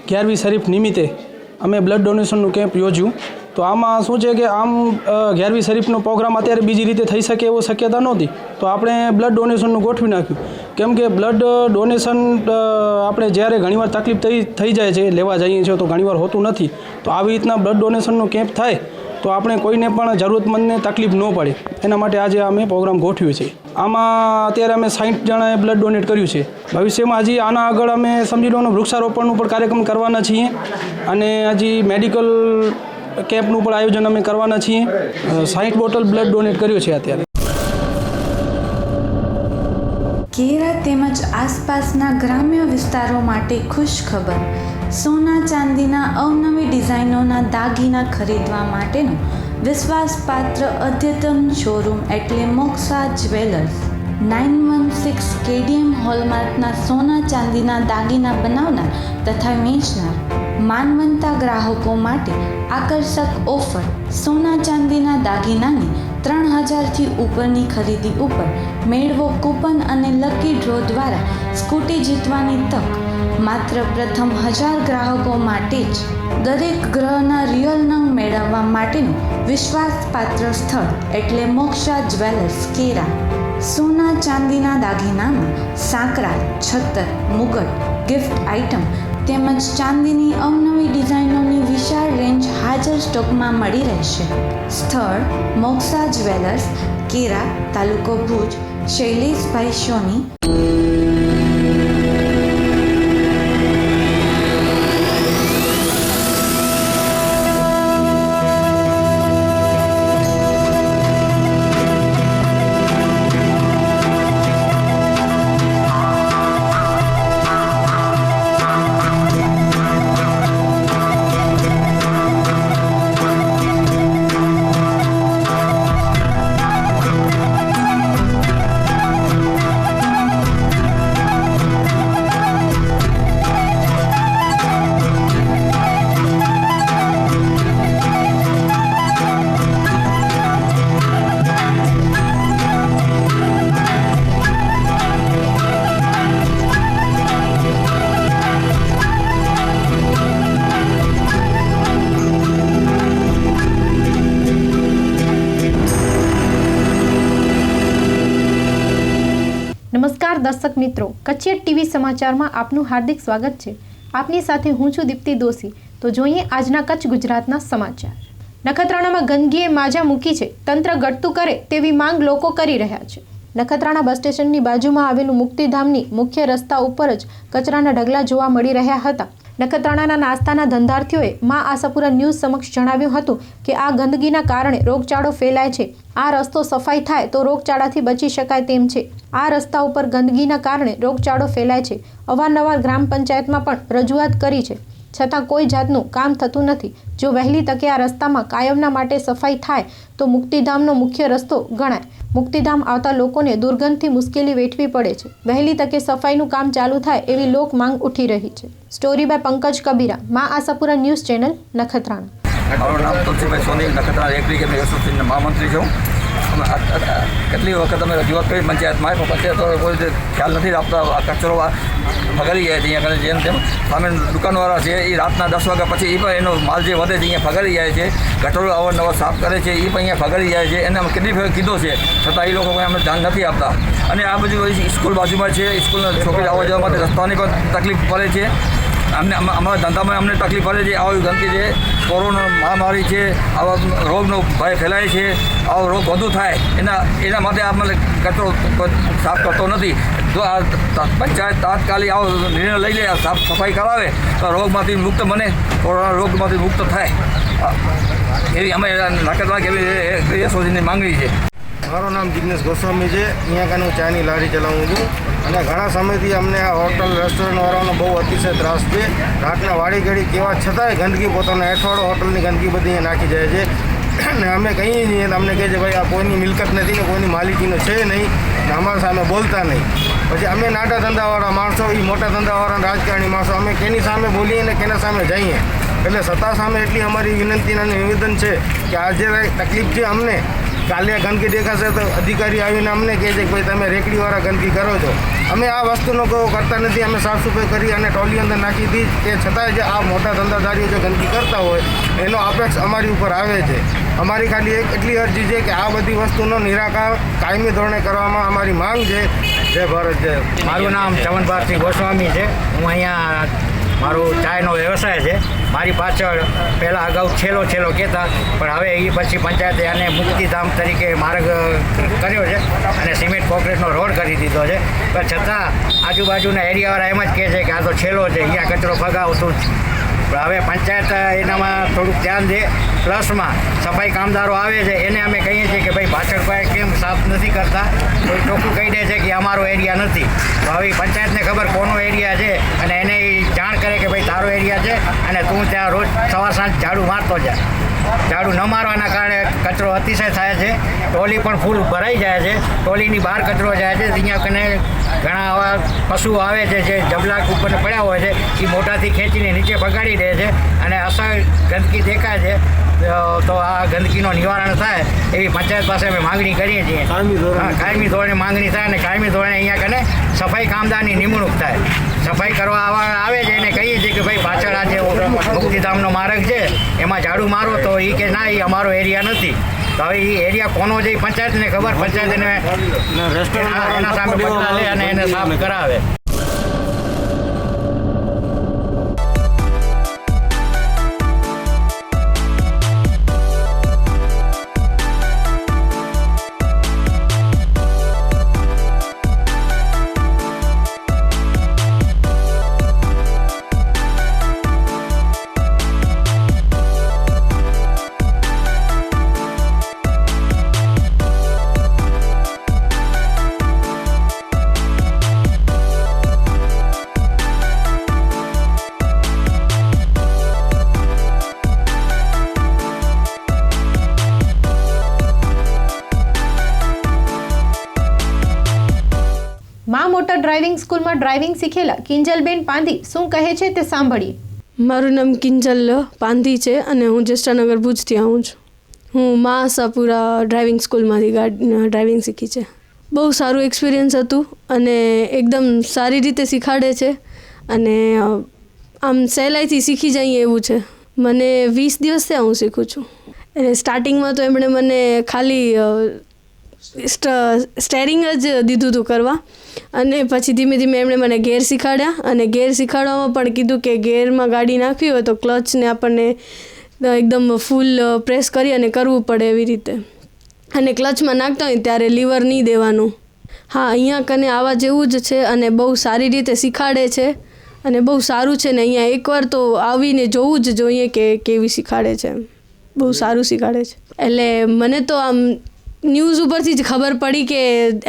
11મી શરીફ નિમિત્તે અમે બ્લડ ડોનેશનનું કેમ્પ યોજ્યું. તો આમાં શું છે કે આમ 11મી શરીફનો પ્રોગ્રામ અત્યારે બીજી રીતે થઈ શકે એવો શક્યતા નહોતી, તો આપણે બ્લડ ડોનેશનનું ગોઠવી નાખ્યું. કેમ કે બ્લડ ડોનેશન આપણે જ્યારે ઘણીવાર તકલીફ થઈ જાય છે, લેવા જઈએ છીએ તો ઘણીવાર હોતું નથી. તો આવી રીતના બ્લડ ડોનેશનનો કેમ્પ થાય તો આપણે કોઈને પણ જરૂરતમંદને તકલીફ ન પડે, એના માટે આજે અમે પ્રોગ્રામ ગોઠવ્યો છે. આમાં અત્યારે અમે 60 જણાએ બ્લડ ડોનેટ કર્યું છે. ભવિષ્યમાં હજી આના આગળ અમે સમજી લો વૃક્ષારોપણનું પણ કાર્યક્રમ કરવાના છીએ અને હજી મેડિકલ કેમ્પનું પણ આયોજન અમે કરવાના છીએ. 60 બોટલ બ્લડ ડોનેટ કર્યું છે અત્યારે. કેરા તેમજ આસપાસના ગ્રામ્ય વિસ્તારો માટે ખુશ ખબર. સોના ચાંદીના અવનવી ડિઝાઇનોના દાગીના ખરીદવા માટેનો વિશ્વાસપાત્ર અદ્યતન શોરૂમ એટલે મોક્ષા જ્વેલર્સ. 916 KDM હોલમાર્કના સોના ચાંદીના દાગીના બનાવનાર તથા વેચનાર માનવંતા ગ્રાહકો માટે આકર્ષક ઓફર. સોના ચાંદીના દાગીનાની 3000થી ઉપરની ખરીદી ઉપર મેળવો કૂપન અને લકી ડ્રો દ્વારા સ્કૂટી જીતવાની તક. માત્ર પ્રથમ 1000 ગ્રાહકો માટે જ. દરેક ગ્રહના રિયલ નંગ મેળવવા માટેનું વિશ્વાસપાત્ર સ્થળ એટલે મોક્ષા જ્વેલર્સ, કેરા. સોના ચાંદીના દાગીનામાં સાંકડા, છત્તર, મુગટ, ગિફ્ટ આઇટમ તેમજ ચાંદીની અવનવી ડિઝાઇનોની વિશાળ રેન્જ હાજર સ્ટોકમાં મળી રહેશે. સ્થળ: મોક્ષા જ્વેલર્સ, કેરા, તાલુકો ભુજ. શૈલેષભાઈ સોની. મિત્રો, કચ્છિયત ટીવી સમાચારમાં આપનું હાર્દિક સ્વાગત છે. આપની સાથે હું છું દીપ્તિ દોશી. તો જોઈએ આજના કચ્છ ગુજરાતના સમાચાર. નખત્રાણામાં ગંદકીએ માજા મૂકી છે. તંત્ર ઘટતું કરે તેવી માંગ લોકો કરી રહ્યા છે. નખત્રાણા બસ સ્ટેશનની બાજુમાં આવેલું મુક્તિધામની મુખ્ય રસ્તા ઉપર જ કચરાના ઢગલા જોવા મળી રહ્યા હતા. નખત્રાણાના નાસ્તાના ધંધાર્થીઓએ મા આશાપુરા ન્યૂઝ સમક્ષ જણાવ્યું હતું કે આ ગંદકીના કારણે રોગચાળો ફેલાય છે. આ રસ્તો સફાઈ થાય તો રોગચાળાથી બચી શકાય તેમ છે. આ રસ્તા ઉપર ગંદકીના કારણે રોગચાળો ફેલાય છે. અવારનવાર ગ્રામ પંચાયતમાં પણ રજૂઆત કરી છે, છતાં કોઈ જાતનું કામ થતું નથી. જો વહેલી તકે આ રસ્તામાં કાયમના માટે સફાઈ થાય તો મુક્તિધામનો મુખ્ય રસ્તો ગણાય. મુક્તિધામ આવતા લોકોને દુર્ગંધથી મુશ્કેલી વેઠવી પડે છે. વહેલી તકે સફાઈનું કામ ચાલુ થાય એવી લોક માંગ ઉઠી રહી છે. સ્ટોરી બાય પંકજ કબીરા, મા આશાપુરા ન્યૂઝ ચેનલ, નખત્રાણા. મારું નામ તુલસીભાઈ સોની, નખત્રાણા એગ્રીકેટ એસોસિએશનના મહામંત્રી છું. કેટલી વખત અમે રજૂઆત કરી પંચાયતમાં, પણ પંચાયત કોઈ ખ્યાલ નથી આપતા. કચરો ફગારી જાય છે અહીંયા, જેમ તેમ સામે દુકાનવાળા છે એ રાતના 10 વાગ્યા પછી એ પણ એનો માલ જે વધે છે અહીંયા ફગારી જાય છે. ગટરો અવારનવાર સાફ કરે છે એ પણ અહીંયા ફગારી જાય છે. એને અમે કેટલી વખત કીધો છે, છતાં એ લોકો અમને ધ્યાન નથી આપતા. અને આ બધું સ્કૂલ બાજુમાં છે, સ્કૂલના છોકરી આવવા જવા માટે રસ્તાની પણ તકલીફ પડે છે. અમારા ધંધામાં અમને તકલીફ પડે છે. આવી ગંદકી છે, કોરોના મહામારી છે, આવા રોગનો ભય ફેલાય છે. આવો રોગ વધુ થાય એના માટે આપણે કચરો સાફ કરતો નથી. જો આ પંચાયત તાત્કાલિક આવો નિર્ણય લઈ લે, સાફ સફાઈ કરાવે તો રોગમાંથી મુક્ત બને, કોરોના રોગમાંથી મુક્ત થાય એવી અમે નખત્રાણા કેવી એસોસિએશનની માંગણી છે. મારું નામ જિગ્નેશ ગોસ્વામી છે. અહીંયા કાં હું ચાની લારી ચલાવું છું અને ઘણા સમયથી અમને આ હોટલ રેસ્ટોરન્ટવાળાનો બહુ અતિશય ત્રાસ છે. રાતના વાડી ઘડી કેવા છતાંય ગંદકી પોતાનો એઠવાડો હોટલની ગંદકી બધી અહીંયા નાખી જાય છે. અને અમે કહીએ છીએ તો અમને કહે છે ભાઈ આ કોઈની મિલકત નથી ને કોઈની માલિકીનો છે નહીં ને અમારા સામે બોલતા નહીં. પછી અમે નાના ધંધાવાળા માણસો, એ મોટા ધંધાવાળા રાજકારણી માણસો, અમે કેની સામે બોલીએ ને કેના સામે જઈએ. એટલે સત્તા સામે એટલી અમારી વિનંતી અને નિવેદન છે કે આ જે તકલીફ છે અમને, કાલે ગંદકી દેખાશે તો અધિકારી આવીને અમને કહે છે કે ભાઈ તમે રેકડીવાળા ગંદકી કરો છો. અમે આ વસ્તુનો કરતા નથી. અમે સાફ સફાઈ કરી અને ટોલી અંદર નાખી હતી. તે છતાંય જે આ મોટા ધંધાદારીઓ જે ગંદકી કરતા હોય એનો અપેક્ષ અમારી ઉપર આવે છે. અમારી ખાલી એટલી અરજી છે કે આ બધી વસ્તુનો નિરાકાર કાયમી ધોરણે કરવામાં અમારી માંગ છે. જય ભારત જય. મારું નામ ચવનભાઈ ગોસ્વામી છે. હું અહીંયા મારું ચાયનો વ્યવસાય છે. મારી પાછળ પહેલાં અગાઉ છેલ્લો કહેતા, પણ હવે એ પછી પંચાયતે આને મુક્તિધામ તરીકે માર્ગ કર્યો છે અને સિમેન્ટ કોન્ક્રીટનો રોડ કરી દીધો છે. પણ છતાં આજુબાજુના એરિયાવાળા એમ જ કહે છે કે આ તો છેલ્લો છે, અહીંયા કચરો ફગાવતું જ. પણ હવે પંચાયત એનામાં થોડુંક ધ્યાન દે. પ્લસમાં સફાઈ કામદારો આવે છે એને અમે કહીએ છીએ કે ભાઈ પાછળ પાસે કેમ સાફ નથી કરતા. કોઈ ચોખ્ખું કહી દે છે કે અમારો એરિયા નથી. તો હવે પંચાયતને ખબર કોનો એરિયા છે અને એને જાણ કરે કે ભાઈ તારો એરિયા છે અને તું ત્યાં રોજ સવાર સાંજ ઝાડુ મારતો જાય. ઝાડુ ન મારવાના કારણે કચરો અતિશય થાય છે. ટોલી પણ ફૂલ ભરાઈ જાય છે. ટોલીની બહાર કચરો જાય છે. અહીંયા કને ઘણા આવા પશુઓ આવે છે જે જબલાક ઉપર પડ્યા હોય છે, એ મોટાથી ખેંચીને નીચે પગાડી દે છે અને અસર ગંદકી દેખાય છે. તો આ ગંદકીનો નિવારણ થાય એવી પંચાયત પાસે અમે માંગણી કરીએ છીએ. કાયમી ધોરણે માંગણી થાય અને કાયમી ધોરણે અહીંયા કને સફાઈ કામદારની નિમણૂક થાય. સફાઈ કરવા આવે છે એને કહીએ છીએ કે ભાઈ પાછળ આ જે મુક્તિધામનો માર્ગ છે એમાં ઝાડુ મારો, તો એ કે ના, એ અમારો એરિયા નથી. તો હવે એ એરિયા કોનો છે પંચાયતને ખબર. પંચાયત એના સામે પગલાં લે અને એને સાફ કરાવે. મા મોટર ડ્રાઇવિંગ સ્કૂલમાં ડ્રાઇવિંગ શીખેલા કિંજલબેન પાંધી શું કહે છે તે સાંભળીએ. મારું નામ કિંજલ પાંધી છે અને હું જેષ્ઠાનગર ભુજથી આવું છું. હું મા આશાપુરા ડ્રાઇવિંગ સ્કૂલમાંથી ડ્રાઇવિંગ શીખી છે. બહુ સારું એક્સપિરિયન્સ હતું અને એકદમ સારી રીતે શીખવાડે છે અને આમ સહેલાઈથી શીખી જઈએ એવું છે. મને 20 દિવસથી હું શીખું છું. એટલે સ્ટાર્ટિંગમાં તો એમણે મને ખાલી સ્ટેરિંગ જ દીધું હતું કરવા, અને પછી ધીમે ધીમે એમણે મને ગેર શીખવાડ્યા, અને ગેર શીખવાડવામાં પણ કીધું કે ગેરમાં ગાડી નાખવી હોય તો ક્લચને આપણને એકદમ ફૂલ પ્રેસ કરી અને કરવું પડે એવી રીતે, અને ક્લચમાં નાખતા હોય ત્યારે લીવર નહીં દેવાનું. હા, અહીંયા કને આવા જેવું જ છે અને બહુ સારી રીતે શીખવાડે છે અને બહુ સારું છે ને અહીંયા એકવાર તો આવીને જોવું જ જોઈએ કે કેવી શીખવાડે છે. બહુ સારું શીખવાડે છે. એટલે મને તો આમ ન્યૂઝ ઉપરથી જ ખબર પડી કે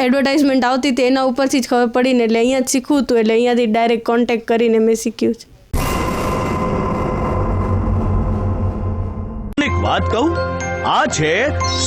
એડવર્ટાઇઝમેન્ટ આવતી હતી એના ઉપરથી જ ખબર પડી ને એટલે અહીંયા જ શીખવું હતું, એટલે અહીંયાથી ડાયરેક્ટ કોન્ટેક્ટ કરીને મેં શીખ્યું છે. એક વાત કહું, આ છે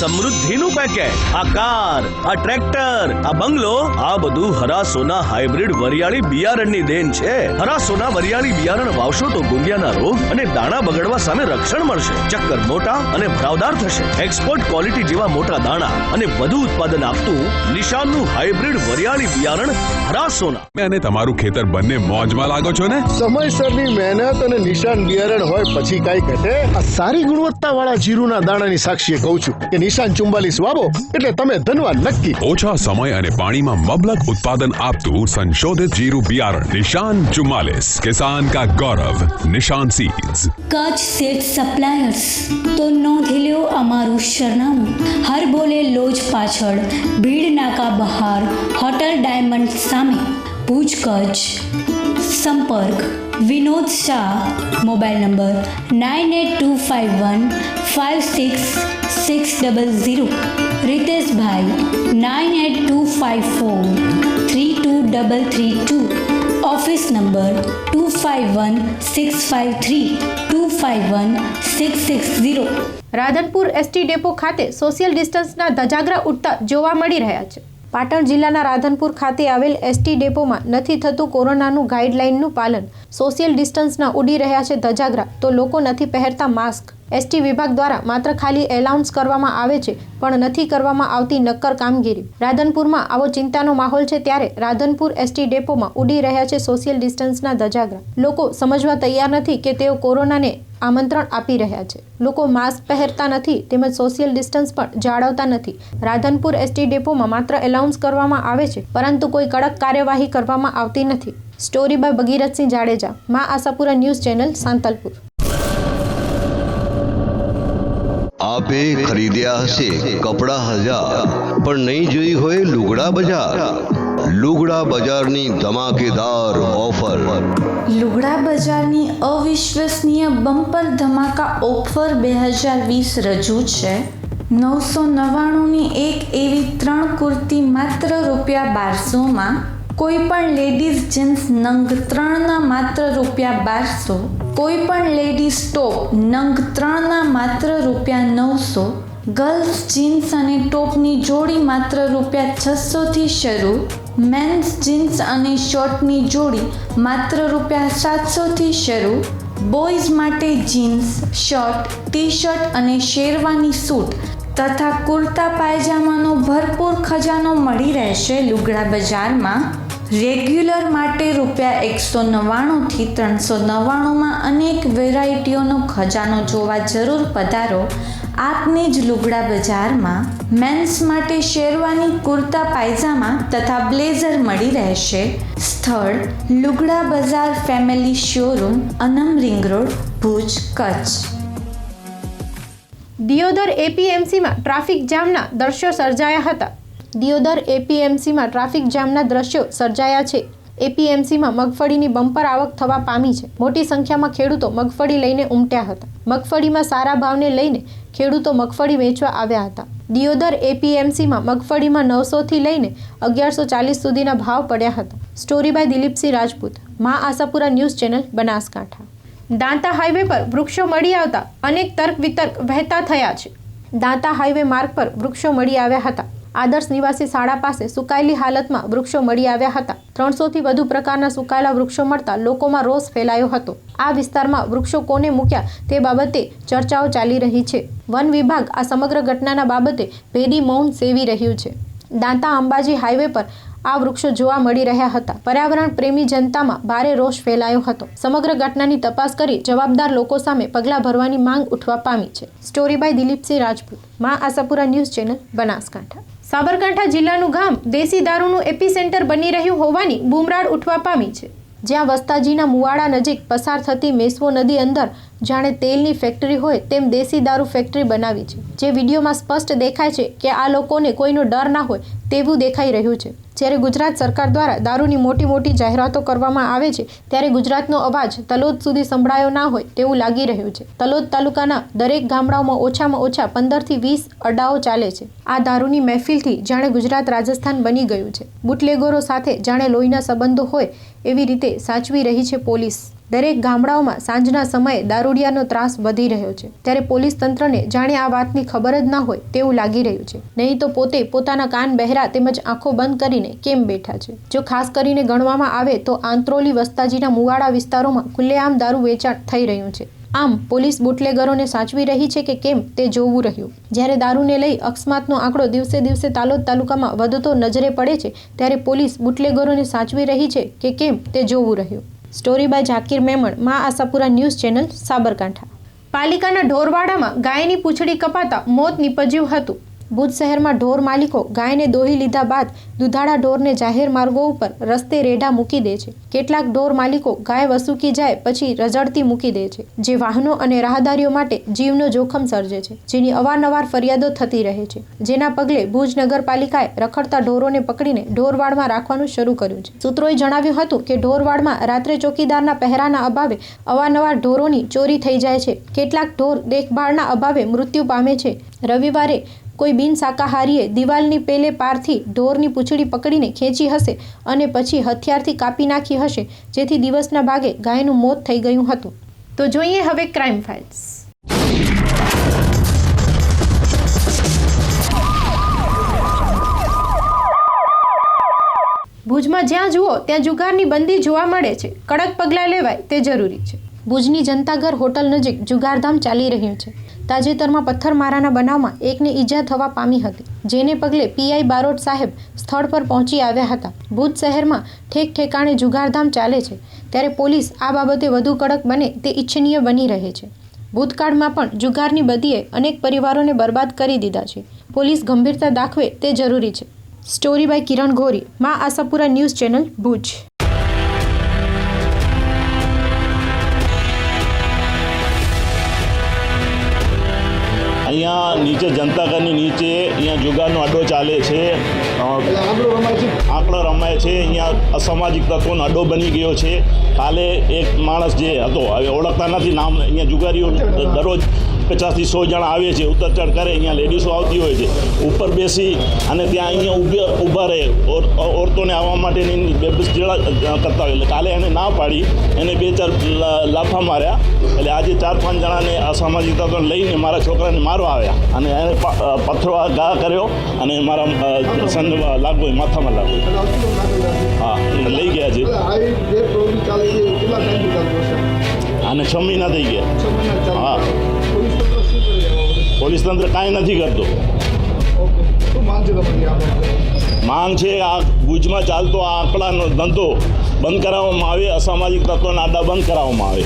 સમૃદ્ધિનું પેકેટ. આ કાર, આ ટ્રેક્ટર, આ બંગલો, આ બધું હરાસોના હાઇબ્રિડ વરિયાળી બિયારણની દેન છે. હરાસોના વરિયાળી બિયારણ વાવશો તો ગુંડિયાના રોગ અને દાણા બગડવા સામે રક્ષણ મળશે. ચક્કર મોટા અને ભરાવદાર થશે. એક્સપોર્ટ ક્વોલિટી જેવા મોટા દાણા અને વધુ ઉત્પાદન આપતું નિશાનનું હાઇબ્રિડ વરિયાળી બિયારણ હરાસોના. અને તમારું ખેતર બંને મોજમાં લાગો છો ને? સમયસરની મહેનત અને નિશાન બિયારણ હોય પછી કઈ ઘટે? આ સારી ગુણવત્તાવાળા જીરુના દાણાની સાક્ષીએ કહું છું કે નિશાન 44 વાવો એટલે તમે ધનવાન નક્કી. ઓછા સમય અને પાણીમાં મબલક ઉત્પાદન આપતું સંશોધિત જીરું બિયારણ નિશાન 44, કિસાન કા ગૌરવ. નિશાન સીડ્સ. કચ્છ સીડ સપ્લાયર્સ તો નોંધી લ્યો અમારું સરનામું. હર બોલે લોજ પાછળ, ભીડ નાકા બહાર, હોટલ ડાયમંડ સામે, ભુજ કચ્છ. સંપર્ક Vinod Shah, mobile number 9825156600, Riteshbhai 9825432332, office number 251653251660. Radhanpur ST depot ખાતે સોશિયલ ડિસ્ટન્સના ધજાગરા ઉડતા જોવા મળી રહ્યા છે. પાટણ જિલ્લાના રાધનપુર ખાતે આવેલ એસટી ડેપોમાં નથી થતું કોરોનાનું ગાઈડલાઇનનું પાલન. સોશિયલ ડિસ્ટન્સના ઉડી રહ્યા છે ધજાગરા, તો લોકો નથી પહેરતા માસ્ક. એસટી વિભાગ દ્વારા માત્ર ખાલી એલાઉન્સ કરવામાં આવે છે પણ નથી કરવામાં આવતી નક્કર કામગીરી. રાધનપુરમાં આવો ચિંતાનો માહોલ છે ત્યારે રાધનપુર એસટી ડેપોમાં ઉડી રહ્યા છે સોશિયલ ડિસ્ટન્સના ધજાગરા. લોકો સમજવા તૈયાર નથી કે તેઓ કોરોનાને આમંત્રણ આપી રહ્યા છે. લોકો માસ્ક પહેરતા નથી તેમજ સોશિયલ ડિસ્ટન્સ પણ જાળવતા નથી. રાધનપુર એસટી ડેપોમાં માત્ર એલાઉન્સ કરવામાં આવે છે પરંતુ કોઈ કડક કાર્યવાહી કરવામાં આવતી નથી. સ્ટોરી બાય ભગીરથસિંહ જાડેજા, મા આશાપુરા ન્યૂઝ ચેનલ, સાંતલપુર. આપે ખરીદ્યા હશે કપડા 1000 પણ નહીં જોઈ હોય લુગડા બજાર. લુગડા બજારની ધમાકેદાર ઓફર. લુગડા બજારની અવિશ્વસનીય બમ્પર ધમાકા ઓફર 2020 રજૂ છે. 999ની એક એવી 3 કુર્તી માત્ર ₹1200માં. કોઈ પણ લેડીઝ જીન્સ નંગ 3ના માત્ર ₹1200. કોઈ પણ લેડીઝ ટોપ નંગ 3ના માત્ર ₹900. ગર્લ્સ જીન્સ અને ટોપની જોડી માત્ર ₹600થી શરૂ. મેન્સ જીન્સ અને શર્ટની જોડી માત્ર ₹700થી શરૂ. બોયઝ માટે જીન્સ, શર્ટ, ટી શર્ટ અને શેરવાની સૂટ તથા કુર્તા પાયજામાનો ભરપૂર ખજાનો મળી રહેશે લુગડા બજારમાં. રેગ્યુલર માટે ₹199થી 399માં અનેક વેરાયટીઓનો ખજાનો જોવા જરૂર પધારો આપને જ લુગડા બજારમાં. મેન્સ માટે શેરવાની, કુર્તા પાયજામા તથા બ્લેઝર મળી રહેશે. સ્થળ લુગડા બજાર family showroom, Anam ring road, Bhuj, Kutch. Deodar એપીએમસીમાં ટ્રાફિક જામના દ્રશ્યો સર્જાયા હતા. દિયોદર એપીએમસીમાં ટ્રાફિક જામના દ્રશ્યો સર્જાયા છે. એપીએમસીમાં મગફળીની બમ્પર આવક થવા પામી છે. મોટી સંખ્યામાં ખેડૂતો મગફળી લઈને ઉમટ્યા હતા. મગફળીમાં સારા ભાવને લઈને ખેડૂતો મગફળી વેચવા આવ્યા હતા. દિયોદર એપીએમસીમાં મગફળીમાં 900થી લઈને 1140 સુધીના ભાવ પડ્યા હતા. સ્ટોરી બાય દિલીપસિંહ રાજપૂત, મા Ashapura news channel, Banaskantha. Danta highway પર વૃક્ષો મળી આવતા અનેક તર્ક વિતર્ક વહેતા થયા છે. દાંતા હાઈવે માર્ગ પર વૃક્ષો મળી આવ્યા હતા. આદર્શ નિવાસી શાળા પાસે સુકાયેલી હાલતમાં વૃક્ષો મળી આવ્યા હતા. 300થી વધુ પ્રકારના સુકાયેલા વૃક્ષો મળતા લોકોમાં રોષ ફેલાયો હતો. આ વિસ્તારમાં વૃક્ષો કોને મૂક્યા તે બાબતે ચર્ચાઓ ચાલી રહી છે. વન વિભાગ આ સમગ્ર ઘટનાના બાબતે ભેદી મૌન સેવી રહ્યું છે. દાંતા અંબાજી હાઈવે પર આ વૃક્ષો જોવા મળી રહ્યા હતા. પર્યાવરણ પ્રેમી જનતામાં ભારે રોષ ફેલાયો હતો. સમગ્ર ઘટનાની તપાસ કરી જવાબદાર લોકો સામે પગલાં ભરવાની માંગ ઉઠવા પામી છે. સ્ટોરી બાય દિલીપસિંહ રાજપૂત, માં આશાપુરા ન્યૂઝ ચેનલ, બનાસકાંઠા. સાબરકાંઠા જિલ્લાનું ગામ દેશી દારૂનું એપિસેન્ટર બની રહ્યું હોવાની બૂમરાડ ઉઠવા પામી છે. જ્યાં વસ્તાજીના મુવાડા નજીક પસાર થતી મેસવો નદી અંદર જાણે તેલની ફેક્ટરી હોય તેમ દેશી દારૂ ફેક્ટરી બનાવી છે. જે વિડીયોમાં સ્પષ્ટ દેખાય છે કે આ લોકોને કોઈનો ડર ના હોય તેવું દેખાઈ રહ્યું છે. જ્યારે ગુજરાત સરકાર દ્વારા દારૂની મોટી મોટી જાહેરાતો કરવામાં આવે છે ત્યારે ગુજરાતનો અવાજ તલોદ સુધી સંભળાયો ના હોય તેવું લાગી રહ્યું છે. તલોદ તાલુકાના દરેક ગામડાઓમાં ઓછામાં ઓછા 15 થી 20 અડ્ડાઓ ચાલે છે. આ દારૂની મહેફિલથી જાણે ગુજરાત રાજસ્થાન બની ગયું છે. બુટલેગરો સાથે જાણે લોહીના સંબંધો હોય એવી રીતે સાચવી રહી છે પોલીસ. દરેક ગામડાઓમાં સાંજના સમયે દારૂડિયાનો ત્રાસ વધી રહ્યો છે. ત્યારે પોલીસ તંત્રને જાણે આ વાતની ખબર જ ના હોય તેવું લાગી રહ્યું છે. નહીં તો પોતે પોતાના કાન બહેરા તેમજ આંખો બંધ કરીને કેમ બેઠા છે. જો ખાસ કરીને ગણવામાં આવે તો આંત્રોલી વસ્તાજીના મુવાડા વિસ્તારોમાં ખુલ્લેઆમ દારૂ વેચાણ થઈ રહ્યું છે. આમ પોલીસ બુટલેગરોને સાચવી રહી છે કે કેમ તે જોવું રહ્યું. જ્યારે દારૂને લઈ અકસ્માતનો આંકડો દિવસે દિવસે તાલોદ તાલુકામાં વધતો નજરે પડે છે ત્યારે પોલીસ બુટલેગરોને સાચવી રહી છે કે કેમ તે જોવું રહ્યું. સ્ટોરી બાય ઝાકીર મેમણ, માં આશાપુરા ન્યૂઝ ચેનલ, સાબરકાંઠા. પાલિકાના ઢોરવાડામાં ગાયની પૂંછડી કપાતા મોત નીપજ્યું હતું. ભુજ શહેરમાં ઢોર માલિકો ગાયને દોહી લીધા બાદ દુધાળા ઢોરને જાહેર માર્ગો ઉપર રસ્તે રેઢા મૂકી દે છે. કેટલાક ઢોર માલિકો ગાય વસૂકી જાય પછી રઝળતી મૂકી દે છે, જે વાહનો અને રાહદારીઓ માટે જીવનો જોખમ સર્જે છે, જેની અવારનવાર ફરિયાદો થતી રહે છે. જેના પગલે ભુજ નગરપાલિકાએ રખડતા ઢોરોને પકડીને ઢોરવાડમાં રાખવાનું શરૂ કર્યું છે. સૂત્રોએ જણાવ્યું હતું કે ઢોરવાડમાં રાત્રે ચોકીદારના પહેરાના અભાવે અવારનવાર ઢોરોની ચોરી થઈ જાય છે. કેટલાક ઢોર દેખભાળના અભાવે મૃત્યુ પામે છે. રવિવારે કોઈ બિન શાકાહારીએ દિવાલની પેલે પારથી ઢોરની પૂંછડી પકડીને ખેંચી હશે અને પછી હથિયારથી કાપી નાખી હશે, જેથી દિવસના ભાગે ગાયનું મોત થઈ ગયું હતું. તો જોઈએ હવે ક્રાઇમ ફાઇલ્સ. ભુજમાં જ્યાં જુઓ ત્યાં જુગારની બંદી જોવા મળે છે. કડક પગલાં લેવાય તે જરૂરી છે. ભુજની જનતાઘર હોટલ નજીક જુગારધામ ચાલી રહ્યું છે. તાજેતરમાં પથ્થરમારાના બનાવમાં એકને ઈજા થવા પામી હતી, જેને પગલે પીઆઈ બારોટ સાહેબ સ્થળ પર પહોંચી આવ્યા હતા. ભુજ શહેરમાં ઠેક ઠેકાણે જુગારધામ ચાલે છે, ત્યારે પોલીસ આ બાબતે વધુ કડક બને તે ઈચ્છનીય બની રહે છે. ભૂતકાળમાં પણ જુગારની બદીએ અનેક પરિવારોને બરબાદ કરી દીધા છે. પોલીસ ગંભીરતા દાખવે તે જરૂરી છે. સ્ટોરી બાય કિરણ ગોરી, માં આશાપુરા ન્યૂઝ ચેનલ, ભુજ. અહીંયા નીચે જનતાઘરની નીચે અહીંયા જુગારનો અડ્ડો ચાલે છે, આંકડો રમાય છે. અહીંયા અસામાજિક તત્વોનો અડ્ડો બની ગયો છે. કાલે એક માણસ જે હતો, હવે ઓળખતા નથી નામ, અહીંયા જુગારીઓ દરરોજ 50 થી 100 જણા આવે છે, ઉતરચઢ કરે. અહીંયા લેડીઝો આવતી હોય છે, ઉપર બેસી અને ત્યાં અહીંયા ઊભા રહે, ઓરતોને આવવા માટેની બેબસજેળા કરતા હોય. એટલે કાલે એને ના પાડી, એને 2-4 લાફા માર્યા. એટલે આજે 4-5 જણાને અસામાજિક તત્વોને લઈને મારા છોકરાને મારવા આવ્યા અને એને પથ્થરો ઘા કર્યો અને મારા સન લાગવો, માથામાં લાગવો. હા, લઈ ગયા છે. આને 6 મહિના થઈ ગયા. હા, પોલીસ તંત્ર કાંઈ નથી કરતો. માંગ છે આ ભુજમાં ચાલતો આ આંકડાનો ધંધો બંધ કરાવવામાં આવે, અસામાજિક તત્વોના આડા બંધ કરાવવામાં આવે.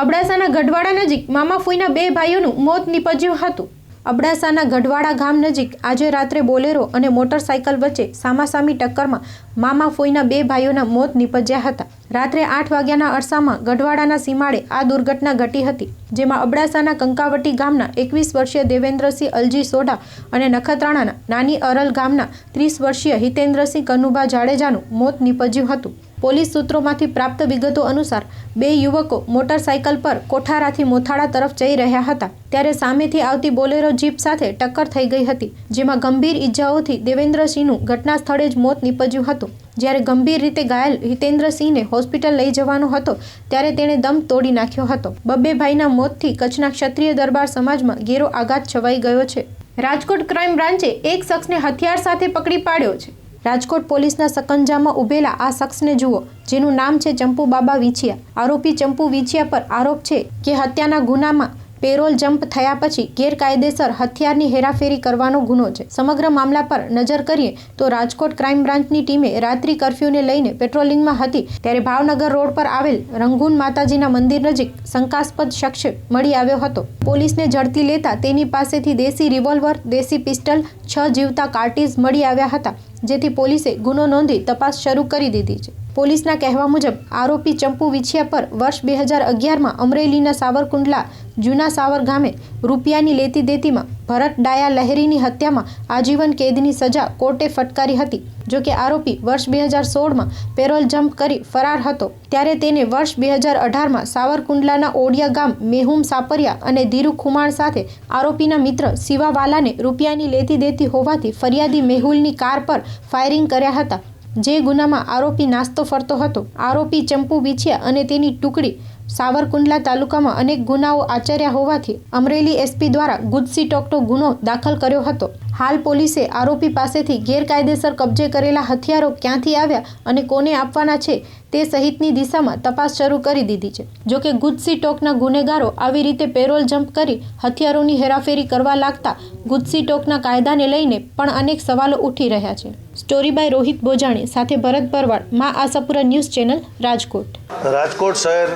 અબડાસાના ગઢવાડા નજીક મામા ફોઈના 2 ભાઈઓનું મોત નીપજ્યું હતું. અબડાસાના ગઢવાડા ગામ નજીક આજે રાત્રે બોલેરો અને મોટરસાઇકલ વચ્ચે સામાસામી ટક્કરમાં મામા ફોઈના 2 ભાઈઓના મોત નીપજ્યા હતા. રાત્રે 8 વાગ્યાના અરસામાં ગઢવાડાના સીમાડે આ દુર્ઘટના ઘટી હતી, જેમાં અબડાસાના કંકાવટી ગામના 21 વર્ષીય દેવેન્દ્રસિંહ અલજી સોઢા અને નખત્રાણાના નાની અરલ ગામના 30 વર્ષીય હિતેન્દ્રસિંહ કનુભા જાડેજાનું મોત નીપજ્યું હતું. પોલીસ સૂત્રોમાંથી પ્રાપ્ત વિગતો અનુસાર 2 યુવકો મોટરસાઇકલ પર કોઠારાથી મોથાળા તરફ જઈ રહ્યા હતા, ત્યારે સામેથી આવતી બોલેરો જીપ સાથે ટક્કર થઈ ગઈ હતી, જેમાં ગંભીર ઈજાઓથી દેવેન્દ્રસિંહનું ઘટના સ્થળે જ મોત નીપજ્યું હતું. જ્યારે ગંભીર રીતે ઘાયલ હિતેન્દ્રસિંહને હોસ્પિટલ લઈ જવાનો હતો ત્યારે તેણે દમ તોડી નાખ્યો હતો. 2 ભાઈના મોતથી કચ્છના ક્ષત્રિય દરબાર સમાજમાં ઘેરો આઘાત છવાઈ ગયો છે. રાજકોટ ક્રાઇમ બ્રાન્ચે એક શખ્સને હથિયાર સાથે પકડી પાડ્યો છે. રાજકોટ પોલીસના સકંજામાં ઉભેલા આ શખ્સને જુઓ, જેનું નામ છે ચંપુ બાબા વિછિયા. આરોપી ચંપુ વિછિયા પર આરોપ છે કે હત્યાના ગુનામાં પેરોલ જમ્પ થયા પછી ગેરકાયદેસર હથિયારની હેરાફેરી કરવાનો ગુનો છે. સમગ્ર મામલા પર નજર કરીએ તો રાજકોટ ક્રાઇમ બ્રાન્ચની ટીમે રાત્રિ કર્ફ્યુને લઈને પેટ્રોલિંગમાં હતી ત્યારે ભાવનગર રોડ પર આવેલ રંગૂન માતાજીના મંદિર નજીક શંકાસ્પદ શખ્સ મળી આવ્યો હતો. પોલીસને ઝડપી લેતા તેની પાસેથી દેશી રિવોલ્વર, દેશી પિસ્ટલ, 6 જીવતા કાર્ટીજ મળી આવ્યા હતા, જેથી પોલીસે ગુનો નોંધી તપાસ શરૂ કરી દીધી છે. પોલીસના કહેવા મુજબ આરોપી ચંપુ વિછિયા પર વર્ષ 2011માં અમરેલીના સાવરકુંડલા જૂના સાવર ગામે રૂપિયાની લેતી દેતીમાં ભરત ડાયા લહેરીની હત્યામાં આજીવન કેદની સજા કોર્ટે ફટકારી હતી. જોકે આરોપી વર્ષ 2016માં પેરોલ જમ્પ કરી ફરાર હતો ત્યારે તેને વર્ષ 2018માં સાવરકુંડલાના ઓડિયા ગામ મેહુમ સાપરિયા અને ધીરુ ખુમાણ સાથે આરોપીના મિત્ર શિવાવાલાને રૂપિયાની લેતી દેતી હોવાથી ફરિયાદી મેહુલની કાર પર ફાયરિંગ કર્યા હતા, જે ગુનામાં આરોપી નાસ્તો ફરતો હતો. આરોપી ચંપુ વિછિયા અને તેની ટુકડી સાવરકુંડલા તાલુકામાં અનેક ગુનાઓ આચર્યા હોવાથી અમરેલી એસપી દ્વારા ગુજસી ટોકનો ગુનો દાખલ કર્યો હતો. હાલ પોલીસે આરોપી પાસેથી ગેરકાયદેસર કબજે કરેલા હથિયારો ક્યાંથી આવ્યા અને કોને આપવાના છે તે સહિતની દિશામાં તપાસ શરૂ કરી દીધી છે. જોકે ગુજસી ટોકના ગુનેગારો આવી રીતે પેરોલ જમ્પ કરી હથિયારોની હેરાફેરી કરવા લાગતા ગુજસી ટોકના કાયદાને લઈને પણ અનેક સવાલો ઉઠી રહ્યા છે. સ્ટોરી બાય રોહિત બોજાણી સાથે ભરત પરવાડ, મા આશાપુરા ન્યૂઝ ચેનલ, રાજકોટ. રાજકોટ શહેર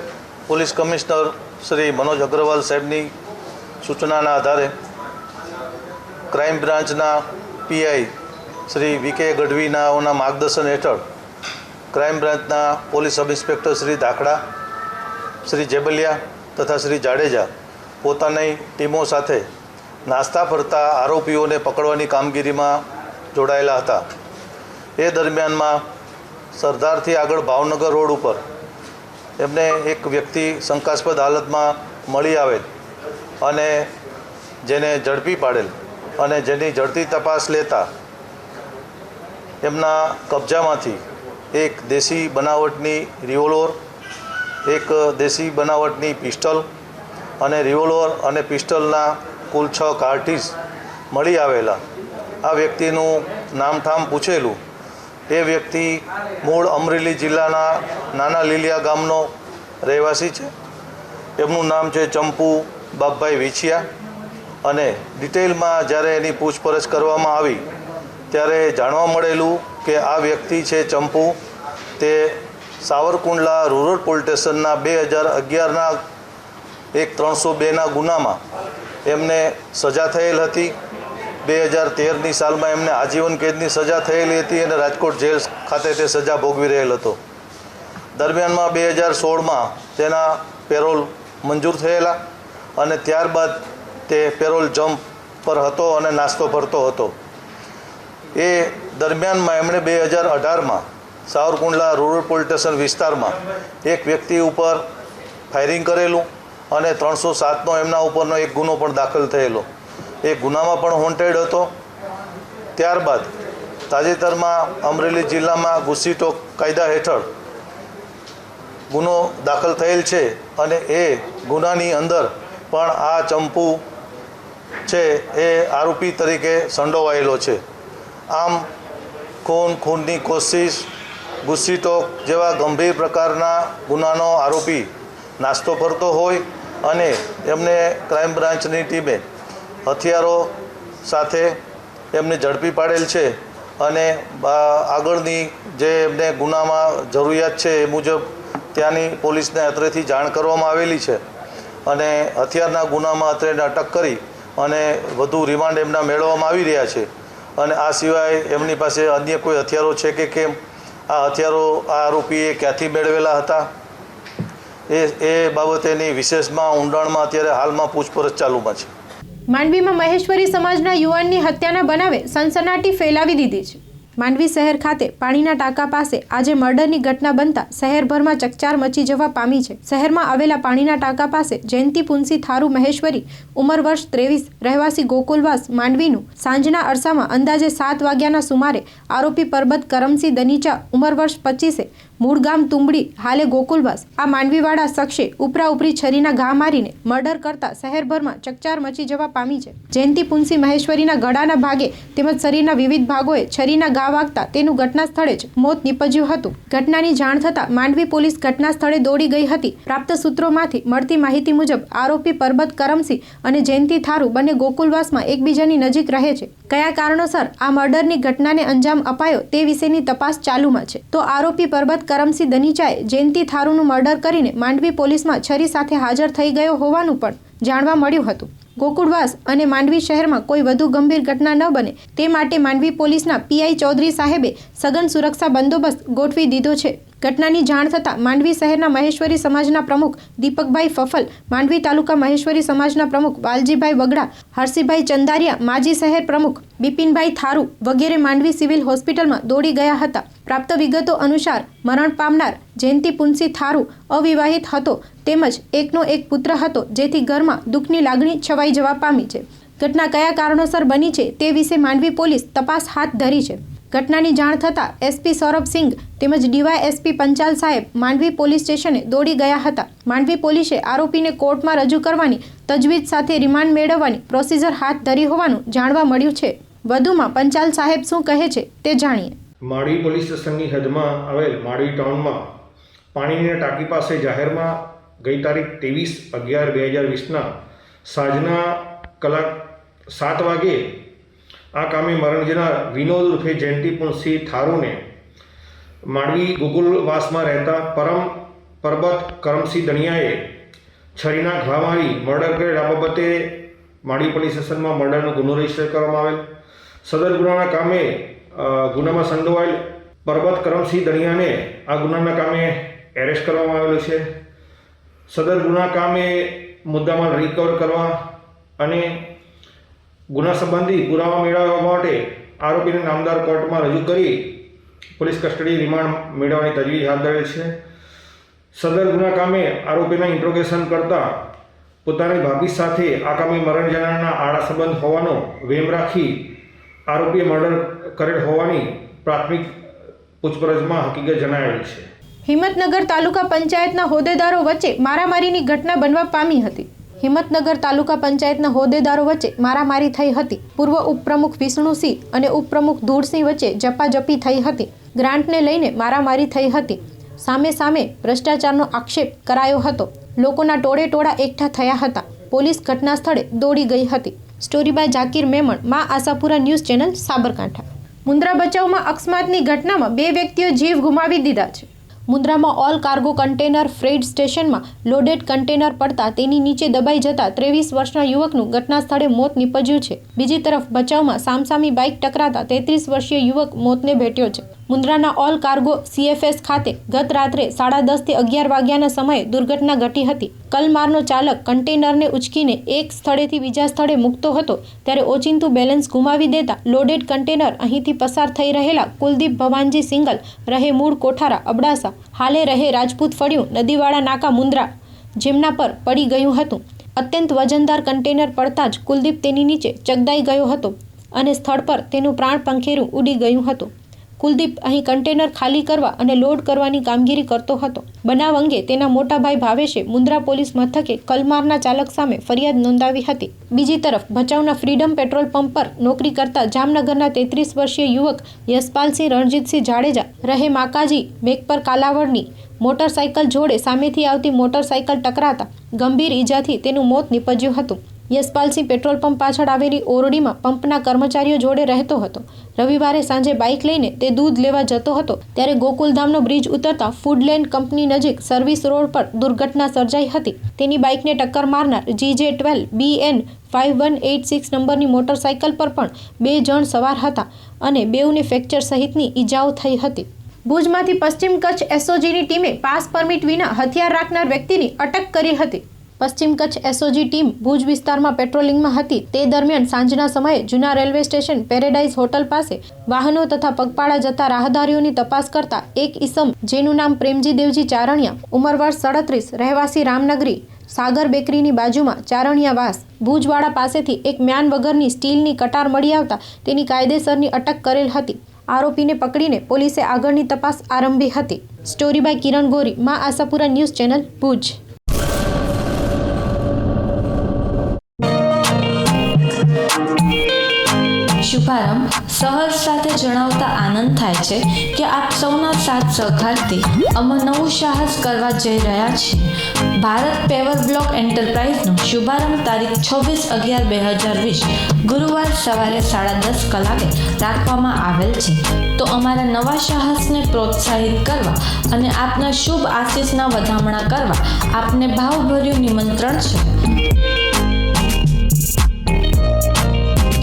પોલીસ કમિશનર શ્રી મનોજ અગ્રવાલ સાહેબની સૂચનાના આધારે ક્રાઇમ બ્રાન્ચના પીઆઈ શ્રી વીકે ગઢવીનાઓના માર્ગદર્શન હેઠળ ક્રાઇમ બ્રાન્ચના police sub inspector Shri Dakhda, Shri Jebaliya તથા શ્રી જાડેજા પોતાની ટીમો સાથે નાસ્તા ફરતા આરોપીઓને પકડવાની કામગીરીમાં જોડાયેલા હતા. એ દરમિયાનમાં સરદારથી આગળ ભાવનગર રોડ ઉપર એમને એક વ્યક્તિ શંકાસ્પદ હાલતમાં મળી આવેલ અને જેને ઝડપી પાડેલ અને જેની ઝડપી તપાસ લેતા એમના કબજામાંથી એક દેશી બનાવટની રિવોલ્વર, એક દેશી બનાવટની પિસ્ટલ અને રિવોલ્વર અને પિસ્ટલના કુલ 6 કાર્ટીજ મળી આવેલા. આ વ્યક્તિનું નામઠામ પૂછેલું. એ વ્યક્તિ મૂળ અમરેલી જિલ્લાના નાના લીલિયા ગામનો રહેવાસી છે. એમનું નામ છે ચંપુ બાપભાઈ વિછિયા અને ડિટેલમાં જ્યારે એની પૂછપરછ કરવામાં આવી ત્યારે જાણવા મળેલું કે આ વ્યક્તિ છે ચંપુ તે સાવરકુંડલા રૂરલ પોલીસ સ્ટેશનના 2011ના એક 302ના ગુનામાં એમને સજા થયેલ હતી. 2013ની સાલમાં એમને આજીવન કેદની સજા થયેલી હતી અને રાજકોટ જેલ ખાતે તે સજા ભોગવી રહેલ હતો. દરમિયાનમાં 2016માં તેના પેરોલ મંજૂર થયેલા અને ત્યારબાદ તે પેરોલ જમ્પ પર હતો અને નાસ્તો ફરતો હતો. એ દરમિયાનમાં એમણે 2018માં સાવરકુંડલા રૂરલ પોલીસ સ્ટેશન વિસ્તારમાં એક વ્યક્તિ ઉપર ફાયરિંગ કરેલું અને 307નો એમના ઉપરનો એક ગુનો પણ દાખલ થયેલો. એ ગુનામાં પણ વોન્ટેડ હતો. ત્યારબાદ તાજેતરમાં અમરેલી જિલ્લામાં ગુજસી ટોક કાયદા હેઠળ ગુનો દાખલ થયેલ છે અને એ ગુનાની અંદર પણ આ ચંપુ છે એ આરોપી તરીકે સંડોવાયેલો છે. આમ ખૂનની કોશિશ, ગુજસી ટોક જેવા ગંભીર પ્રકારના ગુનાનો આરોપી નાસ્તો ફરતો હોય અને એમને ક્રાઇમ બ્રાન્ચની ટીમે હથિયારો સાથે એમને ઝડપી પાડેલ છે અને આગળની જે એમને ગુનામાં જરૂરિયાત છે એ મુજબ ત્યાંની પોલીસને અત્રેથી જાણ કરવામાં આવેલી છે અને હથિયારના ગુનામાં અત્રેને અટક કરી અને વધુ રિમાન્ડ એમના મેળવવામાં આવી રહ્યા છે. અને આ સિવાય એમની પાસે અન્ય કોઈ હથિયારો છે કે કેમ, આ હથિયારો આ આરોપીએ ક્યાંથી મેળવેલા હતા એ બાબતેની વિશેષમાં ઊંડાણમાં અત્યારે હાલમાં પૂછપરછ ચાલુમાં છે. માંડવીમાં મહેશ્વરી સમાજના યુવાનની હત્યાના બનાવે સનસનાટી ફેલાવી દીધી છે. માંડવી શહેર ખાતે પાણીના ટાંકા પાસે આજે મર્ડરની ઘટના બનતા શહેરભરમાં ચકચાર મચી જવા પામી છે. શહેરમાં આવેલા પાણીના ટાંકા પાસે જયંતિ પુંસી થારુ મહેશ્વરી ઉંમર વર્ષ 23 રહેવાસી ગોકુલવાસ માંડવીનું સાંજના અરસામાં અંદાજે 7 વાગ્યાના સુમારે આરોપી પરબત કરમસિંહ દનીચા ઉંમર વર્ષ 25 મૂળ ગામ તુંબડી, હાલે ગોકુલવાસ. આ માંડવીવાળા શખ્સે ઉપરા-ઉપરી છરીના ઘા મારીને મર્ડર કરતા શહેરભરમાં ચકચાર મચી જવા પામી છે. જયંતિ પુંસી મહેશ્વરીના ગળાના ભાગે તેમજ શરીરના વિવિધ ભાગોએ છરીના ઘા વાગતા તેનું ઘટના સ્થળે જ મોત નીપજ્યું હતું. ઘટનાની જાણ થતાં માંડવી પોલીસ ઘટના સ્થળે દોડી ગઈ હતી. પ્રાપ્ત સૂત્રોમાંથી મળતી માહિતી મુજબ આરોપી પરબત કરમસિંહ અને જયંતિ થારુ બંને ગોકુલવાસમાં એકબીજાની નજીક રહે છે. કયા કારણોસર આ મર્ડરની ઘટનાને અંજામ અપાયો તે વિશેની તપાસ ચાલુમાં છે. તો આરોપી પરબત કરમસિંહ દનીચાએ જયંતિ થારુનું મર્ડર કરીને માંડવી પોલીસમાં છરી સાથે હાજર થઈ ગયો હોવાનું પણ જાણવા મળ્યું હતું. ગોકુળવાસ અને માંડવી શહેરમાં કોઈ વધુ ગંભીર ઘટના ન બને તે માટે માંડવી પોલીસના પીઆઈ ચૌધરી સાહેબે સઘન સુરક્ષા બંદોબસ્ત ગોઠવી દીધો છે. ઘટનાની જાણ થતાં માંડવી શહેરના મહેશ્વરી સમાજના પ્રમુખ દીપકભાઈ ફફલ, માંડવી તાલુકા મહેશ્વરી સમાજના પ્રમુખ વાલજીભાઈ વગડા, હરસીભાઈ ચંદારિયા, માજી શહેર પ્રમુખ બિપિનભાઈ થારુ વગેરે માંડવી સિવિલ હોસ્પિટલમાં દોડી ગયા હતા. પ્રાપ્ત વિગતો અનુસાર મરણ પામનાર જયંતિ પુંસી થારુ અવિવાહિત હતો તેમજ એકનો એક પુત્ર હતો, જેથી ઘરમાં દુઃખની લાગણી છવાઈ જવા પામી છે. ઘટના કયા કારણોસર બની છે તે વિશે માંડવી પોલીસ તપાસ હાથ ધરી છે. ઘટનાની જાણ થતાં એસપી સૌરભ સિંઘ તેમજ ડીવાયએસપી પંચાલ સાહેબ માંડવી પોલીસ સ્ટેશને દોડી ગયા હતા. માંડવી પોલીસે આરોપીને કોર્ટમાં રજૂ કરવાની તજવીજ સાથે રિમાન્ડ મેળવવાની પ્રોસિજર હાથ ધરી હોવાનું જાણવા મળ્યું છે. વધુમાં પંચાલ સાહેબ શું કહે છે તે જાણીએ. માંડવી પોલીસ સ્ટેશનની હદમાં આવેલ માંડવી ટાઉનમાં પાણીની ટાંકી પાસે જાહેરમાં ગઈ તારીખ 23/11/2020ના સાંજના કલાક 7 વાગે આ કામે મરણ જનાર વિનોદ ઉર્ફે જયંતિ પુંસી થારુને માંડવી ગોકુલવાસમાં રહેતા પરબત કરમસિંહ દણિયાએ છરીના ઘા મારી મર્ડર કરેલ. આ બાબતે માંડવી પોલીસ સ્ટેશનમાં મર્ડરનો ગુનો રજીસ્ટર કરવામાં આવેલ. સદર ગુનાના કામે ગુનામાં સંડોવાયેલ પરબત કરમસિંહ દણિયાને આ ગુનાના કામે એરેસ્ટ કરવામાં આવેલો છે. સદર ગુના કામે મુદ્દામાલ રિકવર કરવા અને ગુના સંબંધી પુરાવા મેળવવા માટે આરોપીને નામદાર કોર્ટમાં રજૂ કરી પોલીસ કસ્ટડી રિમાન્ડ મેળવવાની તજવીજ હાથ ધરેલ છે. સદર ગુના કામે આરોપીના ઇન્ટ્રોગેશન કરતા પોતાની ભાભી સાથે આ કામે મરણ જનારના આડા સંબંધ હોવાનો વેમ રાખી આરોપીએ મર્ડર કરેલ હોવાની પ્રાથમિક પૂછપરછમાં હકીકત જણાવેલ છે. હિંમતનગર તાલુકા પંચાયતના હોદ્દેદારો વચ્ચે મારામારીની ઘટના બનવા પામી હતી. હિંમતનગર તાલુકા પંચાયતના હોદ્દેદારો વચ્ચે મારામારી થઈ હતી. પૂર્વ ઉપપ્રમુખ વિષ્ણુસિંહ અને ઉપપ્રમુખ ધૂળસિંહ વચ્ચે ઝપાઝપી થઈ હતી. ગ્રાન્ટને લઈને મારામારી થઈ હતી. સામે સામે ભ્રષ્ટાચારનો આક્ષેપ કરાયો હતો. લોકોના ટોળે એકઠા થયા હતા. પોલીસ ઘટના સ્થળે દોડી ગઈ હતી. સ્ટોરી બાય જાકીર મેમણ, મા આશાપુરા ન્યૂઝ ચેનલ, સાબરકાંઠા. મુન્દ્રા બચાવમાં અકસ્માતની ઘટનામાં 2 વ્યક્તિઓ જીવ ગુમાવી દીધા છે. મુન્દ્રામાં ઓલ કાર્ગો કન્ટેનર ફ્રેટ સ્ટેશનમાં લોડેડ કન્ટેનર પડતા તેની નીચે દબાઈ જતા 23 વર્ષના યુવકનું ઘટના સ્થળે મોત નીપજ્યું છે. બીજી તરફ ભચાઉમાં સામસામી બાઇક ટકરાતા 33 વર્ષીય યુવક મોતને ભેટ્યો છે. મુન્દ્રાના ઓલ કાર્ગો CFS ખાતે ગત રાત્રે 10:30 થી 11 વાગ્યાના સમયે દુર્ઘટના ઘટી હતી. કલમારનો ચાલક કન્ટેનરને ઉચકીને એક સ્થળેથી બીજા સ્થળે મૂકતો હતો ત્યારે ઓચિંતું બેલેન્સ ગુમાવી દેતા લોડેડ કન્ટેનર અહીંથી પસાર થઈ રહેલા કુલદીપ ભવાનજી સિંગલ રહે મૂળ કોઠારા અબડાસા, હાલે રહે રાજપૂત ફળિયું નદીવાળા નાકા મુન્દ્રા, જેમના પર પડી ગયું હતું. અત્યંત વજનદાર કન્ટેનર પડતા જ કુલદીપ તેની નીચે ચગદાઈ ગયો હતો અને સ્થળ પર તેનું પ્રાણ પંખેરું ઉડી ગયું હતું. કુલદીપ અહીં કન્ટેનર ખાલી કરવા અને લોડ કરવાની કામગીરી કરતો હતો. બનાવ અંગે તેના મોટા ભાઈ ભાવેશે મુન્દ્રા પોલીસ મથકે કલમારના ચાલક સામે ફરિયાદ નોંધાવી હતી. બીજી તરફ ભચાઉના ફ્રીડમ પેટ્રોલ પંપ પર નોકરી કરતા જામનગરના 33 વર્ષીય યુવક યશપાલસિંહ રણજીતસિંહ જાડેજા રહે માકાજી મેઘપર કાલાવડની મોટરસાઇકલ જોડે સામેથી આવતી મોટરસાઇકલ ટકરાતા ગંભીર ઈજાથી તેનું મોત નીપજ્યું હતું. યશપાલસિંહ પેટ્રોલ પંપ પાછળ આવેલી ઓરડીમાં પંપના કર્મચારીઓ જોડે રહેતો હતો. રવિવારે સાંજે બાઇક લઈને તે દૂધ લેવા જતો હતો ત્યારે ગોકુલધામનો બ્રિજ ઉતરતા ફૂડલેન્ડ કંપની નજીક સર્વિસ રોડ પર દુર્ઘટના સર્જાઈ હતી. તેની બાઇકને ટક્કર મારનાર GJ12 BN 5186 નંબરની મોટરસાઇકલ પર પણ 2 જણ સવાર હતા અને બેઉને ફ્રેક્ચર સહિતની ઈજાઓ થઈ હતી. ભુજમાંથી પશ્ચિમ કચ્છ SOGની ટીમે પાસ પરમિટ વિના હથિયાર રાખનાર વ્યક્તિની અટક કરી હતી. પશ્ચિમ કચ્છ SOG ટીમ ભુજ વિસ્તારમાં પેટ્રોલિંગમાં હતી તે દરમિયાન સાંજના સમયે જૂના રેલવે સ્ટેશન પેરેડાઇઝ હોટલ પાસે વાહનો તથા પગપાળા જતા રાહદારીઓની તપાસ કરતા એક ઈસમ જેનું નામ પ્રેમજી દેવજી ચારણિયા, ઉંમર વર્ષ 37, રહેવાસી રામનગરી, સાગર બેકરીની બાજુમાં ચારણિયા વાસ, ભુજવાડા પાસેથી એક મ્યાન વગરની સ્ટીલની કટાર મળી આવતા તેની કાયદેસરની અટક કરેલ હતી. આરોપીને પકડીને પોલીસે આગળની તપાસ આરંભી હતી. સ્ટોરી બાય કિરણ ગોરી, મા આશાપુરા ન્યૂઝ ચેનલ, ભુજ. શુભારંભ સહર્ષ સાથે જણાવતા આનંદ થાય છે કે આપ સૌના સાથ સહકારથી અમે નવું સાહસ કરવા જઈ રહ્યા છીએ. ભારત પેવર બ્લોક એન્ટરપ્રાઇઝનો શુભારંભ તારીખ 26/11/2020 ગુરુવાર સવારે 10:30 કલાકે રાખવામાં આવેલ છે. તો અમારા નવા સાહસને પ્રોત્સાહિત કરવા અને આપના શુભ આશીષના વધામણા કરવા આપને ભાવભર્યું નિમંત્રણ છે.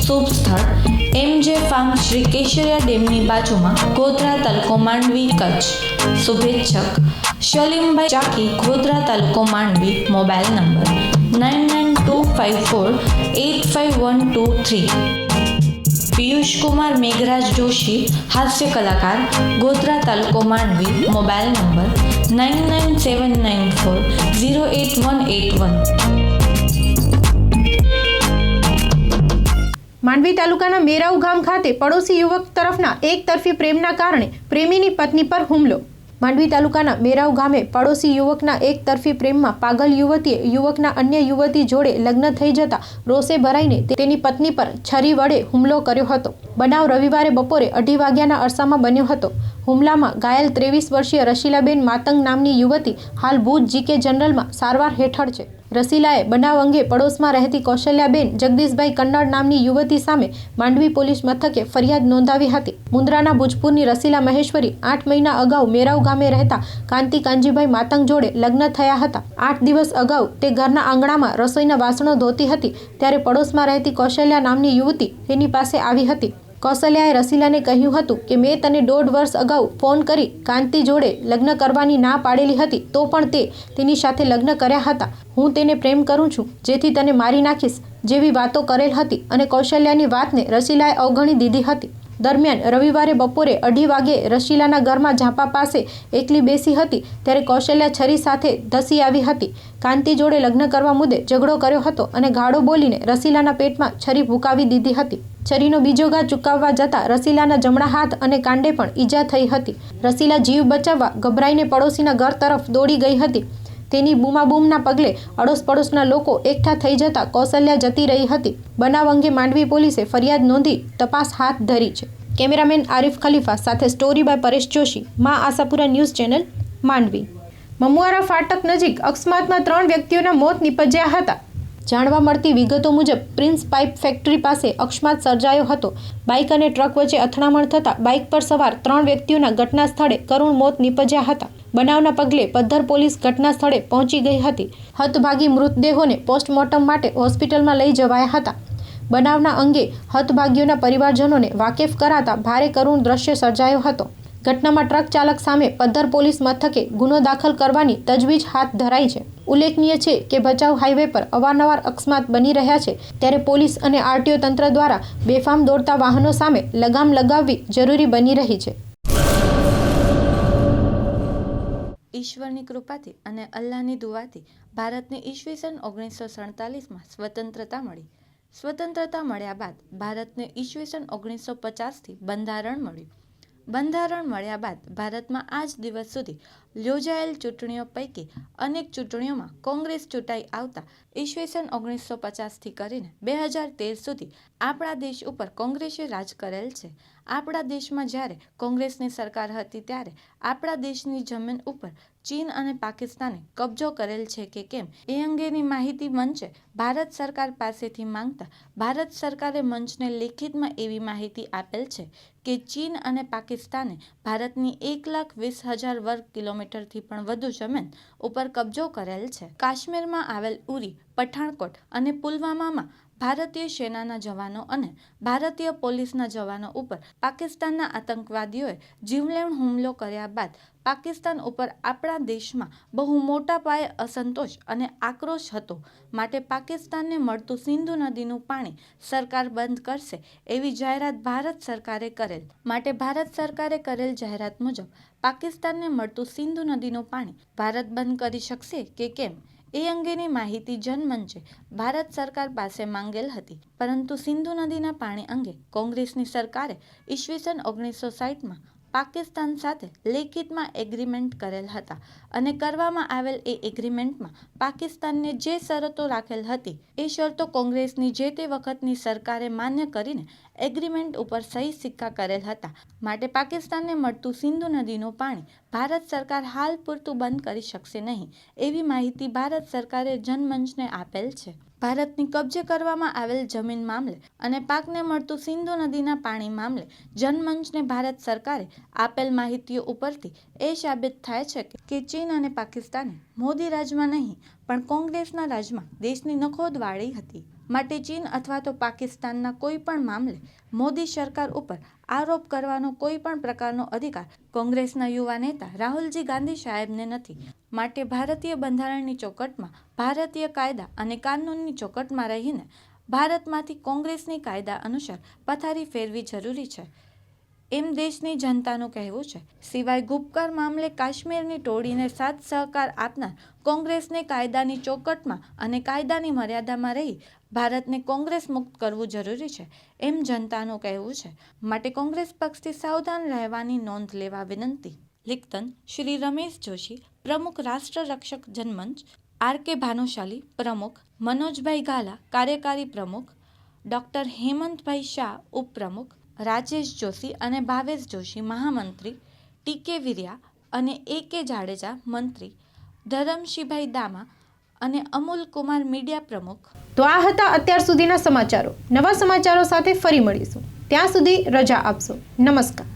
શુભ સ્થળ MJ ફાર્મ શ્રી કેશરિયા ડેમની બાજુમાં, ગોધરા, તાલુકો માંડવી, કચ્છ. શુભેચ્છક સલીમભાઈ ચાકી, ગોધરા, તાલુકો માંડવી. Mobile number 9925485123. પિયુષકુમાર મેઘરાજ જોશી, હાસ્ય કલાકાર, ગોધરા, તાલુકો માંડવી. Mobile number 9979408181. માંડવી તાલુકાના મેરાઉ ગામ ખાતે પડોશી યુવક તરફના એકતરફી પ્રેમના કારણે પ્રેમીની પત્ની પર હુમલો. માંડવી તાલુકાના મેરાઉ ગામે પડોશી યુવકના એકતરફી પ્રેમમાં પાગલ યુવતીએ યુવકના અન્ય યુવતી જોડે લગ્ન થઈ જતા રોષે ભરાઈને તેની પત્ની પર છરી વડે હુમલો કર્યો હતો. બનાવ રવિવારે બપોરે 2:30 વાગ્યાના અરસામાં બન્યો હતો. હુમલામાં ઘાયલ 23 વર્ષીય રસીલાબેન માતંગ નામની યુવતી હાલ ભુજ GK જનરલમાં સારવાર હેઠળ છે. રસીલાએ બનાવ અંગે પડોશમાં રહેતી કૌશલ્યાબેન જગદીશભાઈ કન્નડ નામની યુવતી સામે માંડવી પોલીસ મથકે ફરિયાદ નોંધાવી હતી. મુન્દ્રાના ભુજપુરની રસીલા મહેશ્વરી 8 મહિના અગાઉ મેરાઉ ગામે રહેતા કાંતિ કાંજીભાઈ માતંગ જોડે લગ્ન થયા હતા. 8 દિવસ અગાઉ તે ઘરના આંગણામાં રસોઈના વાસણો ધોતી હતી ત્યારે પડોશમાં રહેતી કૌશલ્યા નામની યુવતી તેની પાસે આવી હતી. કૌશલ્યાએ રસીલાને કહ્યું હતું કે મેં તને 1.5 વર્ષ અગાઉ ફોન કરી કાંતિ જોડે લગ્ન કરવાની ના પાડેલી હતી તો પણ તે તેની સાથે લગ્ન કર્યા હતા. હું તેને પ્રેમ કરું છું, જેથી તને મારી નાખીશ જેવી વાતો કરેલ હતી અને કૌશલ્યાની વાતને રસીલાએ અવગણી દીધી હતી. દરમિયાન રવિવારે બપોરે 2:30 વાગે રસીલાના ઘરમાં ઝાંપા પાસે એકલી બેસી હતી ત્યારે કૌશલ્યા છરી સાથે ધસી આવી હતી. કાંતિ જોડે લગ્ન કરવા મુદ્દે ઝઘડો કર્યો હતો અને ગાળો બોલીને રસીલાના પેટમાં છરી ભૂકાવી દીધી હતી. છરીનો બીજો ઘા ચૂકવવા જતાં રસીલાના જમણા હાથ અને કાંડે પણ ઈજા થઈ હતી. રસીલા જીવ બચાવવા ગભરાઈને પડોશીના ઘર તરફ દોડી ગઈ હતી. તેની બૂમાબૂમના પગલે અડોશ પડોશના લોકો એકઠા થઈ જતા કૌશલ્યા જતી રહી હતી. બનાવ અંગે માંડવી પોલીસે ફરિયાદ નોંધી તપાસ હાથ ધરી છે. કેમેરામેન આરિફ ખલીફા સાથે સ્ટોરી બાય પરેશ જોશી, મા આશાપુરા ન્યૂઝ ચેનલ, માંડવી. મમુઆરા ફાટક નજીક અકસ્માતમાં 3 વ્યક્તિઓના મોત નિપજ્યા હતા. જાણવા મળતી વિગતો મુજબ પ્રિન્સ પાઇપ ફેક્ટરી પાસે અકસ્માત સર્જાયો હતો. બાઇક અને ટ્રક વચ્ચે અથડામણ થતાં બાઇક પર સવાર 3 વ્યક્તિઓના ઘટના સ્થળે કરુણ મોત નિપજ્યા હતા. બનાવના પગલે પદ્ધર પોલીસ ઘટના સ્થળે પહોંચી ગઈ હતી. હતભાગી મૃતદેહોને પોસ્ટમોર્ટમ માટે હોસ્પિટલમાં લઈ જવાયા હતા. બનાવના અંગે હતભાગીઓના પરિવારજનોને વાકેફ કરાતા ભારે કરુણ દ્રશ્ય સર્જાયો હતો. ઘટનામાં ટ્રક ચાલક સામે પદ્ધર પોલીસ મથકે ગુનો દાખલ કરવાની તજવીજ હાથ ધરાઈ છે. ઉલ્લેખનીય છે કે ભચાઉ હાઈવે પર અવારનવાર અકસ્માત બની રહ્યા છે ત્યારે પોલીસ અને RTO તંત્ર દ્વારા બેફામ દોડતા વાહનો સામે લગામ લગાવવી જરૂરી બની રહી છે. ઈશ્વરની કૃપાથી અને અલ્લાહની દુઆથી ભારતને ઈસવીસન 1947માં સ્વતંત્રતા મળી. સ્વતંત્રતા મળ્યા બાદ ભારતને ઈસવીસન 1950થી બંધારણ મળ્યું. બંધારણ મળ્યા બાદ ભારતમાં આજ દિવસ સુધી યોજાયેલ ચૂંટણીઓ પૈકી અનેક ચૂંટણીઓમાં કોંગ્રેસ ચૂંટાઈ આવતા ઈસવીસન 1950થી કરીને 2013 સુધી આપણા દેશ ઉપર કોંગ્રેસે રાજ કરેલ છે. આપણા દેશમાં જ્યારે કોંગ્રેસની સરકાર હતી ત્યારે આપણા દેશની જમીન ઉપર ચીન અને પાકિસ્તાને કબજો કરેલ છે કે કેમ એ અંગેની માહિતી મંચે ભારત સરકાર પાસેથી માંગતા ભારત સરકારે મંચને લેખિતમાં એવી માહિતી આપેલ છે કે ચીન અને પાકિસ્તાને ભારતની 1,20,000 વર્ગ કિલોમીટરથી પણ વધુ જમીન ઉપર કબજો કરેલ છે. કાશ્મીરમાં આવેલ ઉરી, પઠાણકોટ અને પુલવામામાં ભારતીય સેનાના જવાનો અને ભારતીય પોલીસના જવાનો ઉપર પાકિસ્તાનના આતંકવાદીઓએ જીવલેણ હુમલો કર્યા બાદ પાકિસ્તાન ઉપર આપણા દેશમાં બહુ મોટા પાયે અસંતોષ અને આક્રોશ હતો. માટે પાકિસ્તાનને મળતું સિંધુ નદીનું પાણી સરકાર બંધ કરશે એવી જાહેરાત ભારત સરકારે કરેલ. માટે ભારત સરકારે કરેલ જાહેરાત મુજબ પાકિસ્તાનને મળતું સિંધુ નદીનું પાણી ભારત બંધ કરી શકશે કે કેમ એ અંગેની માહિતી જનમંચે ભારત સરકાર પાસે માંગેલ હતી, પરંતુ સિંધુ નદીના પાણી અંગે કોંગ્રેસની સરકારે ઈસવીસન 1960માં પાકિસ્તાન સાથે લેખિતમાં એગ્રીમેન્ટ કરેલ હતા અને કરવામાં આવેલ એ એગ્રીમેન્ટમાં પાકિસ્તાનને જે શરતો રાખેલ હતી એ શરતો કોંગ્રેસની જે તે વખતની સરકારે માન્ય કરીને એગ્રીમેન્ટ ઉપર સહી સિક્કા કરેલ હતા. માટે પાકિસ્તાનને મળતું સિંધુ નદીનું પાણી ભારત સરકાર હાલ પૂરતું બંધ કરી શકશે નહીં એવી માહિતી ભારત સરકારે જનમંચને આપેલ છે. ભારતની કબજે કરવામાં આવેલ જમીન મામલે અને પાકને મળતું સિંધુ નદીના પાણી મામલે જનમંચને ભારત સરકારે આપેલ માહિતીઓ ઉપરથી એ સાબિત થાય છે કે ચીન અને પાકિસ્તાને મોદી રાજમાં નહીં પણ કોંગ્રેસના રાજમાં દેશની નખોદ વાળી હતી. માટે ચીન અથવા તો પાકિસ્તાનના કોઈ પણ મામલે મોદી સરકાર ઉપર આરોપ કરવાનો કોઈ પણ પ્રકારનો અધિકાર કોંગ્રેસના યુવા નેતા રાહુલજી ગાંધી સાહેબને નથી. માટે ભારતીય બંધારણની ચોકટમાં, ભારતીય કાયદા અને કાનૂનની ચોકટમાં રહીને ભારતમાંથી કોંગ્રેસની કાયદા અનુસાર પથારી ફેરવી જરૂરી છે એમ દેશની જનતાનું કહેવું છે. સિવાય ગુપકાર મામલે કાશ્મીરની ટોળીને સાથ સહકાર આપનાર કોંગ્રેસને કાયદાની ચોકટમાં અને કાયદાની મર્યાદામાં રહી ભારતને કોંગ્રેસ મુક્ત કરવું જરૂરી છે એમ જનતાનું કહેવું છે. માટે કોંગ્રેસ પક્ષથી સાવધાન રહેવાની નોંધ લેવા વિનંતી. લિખતન શ્રી રમેશ જોશી, પ્રમુખ રાષ્ટ્ર રક્ષક જનમંચ, આર.કે. ભાનુશાલી પ્રમુખ, મનોજભાઈ ગાલા કાર્યકારી પ્રમુખ, ડૉક્ટર હેમંતભાઈ શાહ ઉપપ્રમુખ, રાજેશ જોશી અને ભાવેશ જોશી મહામંત્રી, ટી.કે. વિર્યા અને એ.કે. જાડેજા મંત્રી, ધરમશીભાઈ દામા અને અમુલ કુમાર મીડિયા પ્રમુખ. તો આ હતા અત્યાર સુધીના સમાચારો. નવા સમાચારો સાથે ફરી મળીશું. ત્યાં સુધી રજા આપશો. નમસ્કાર.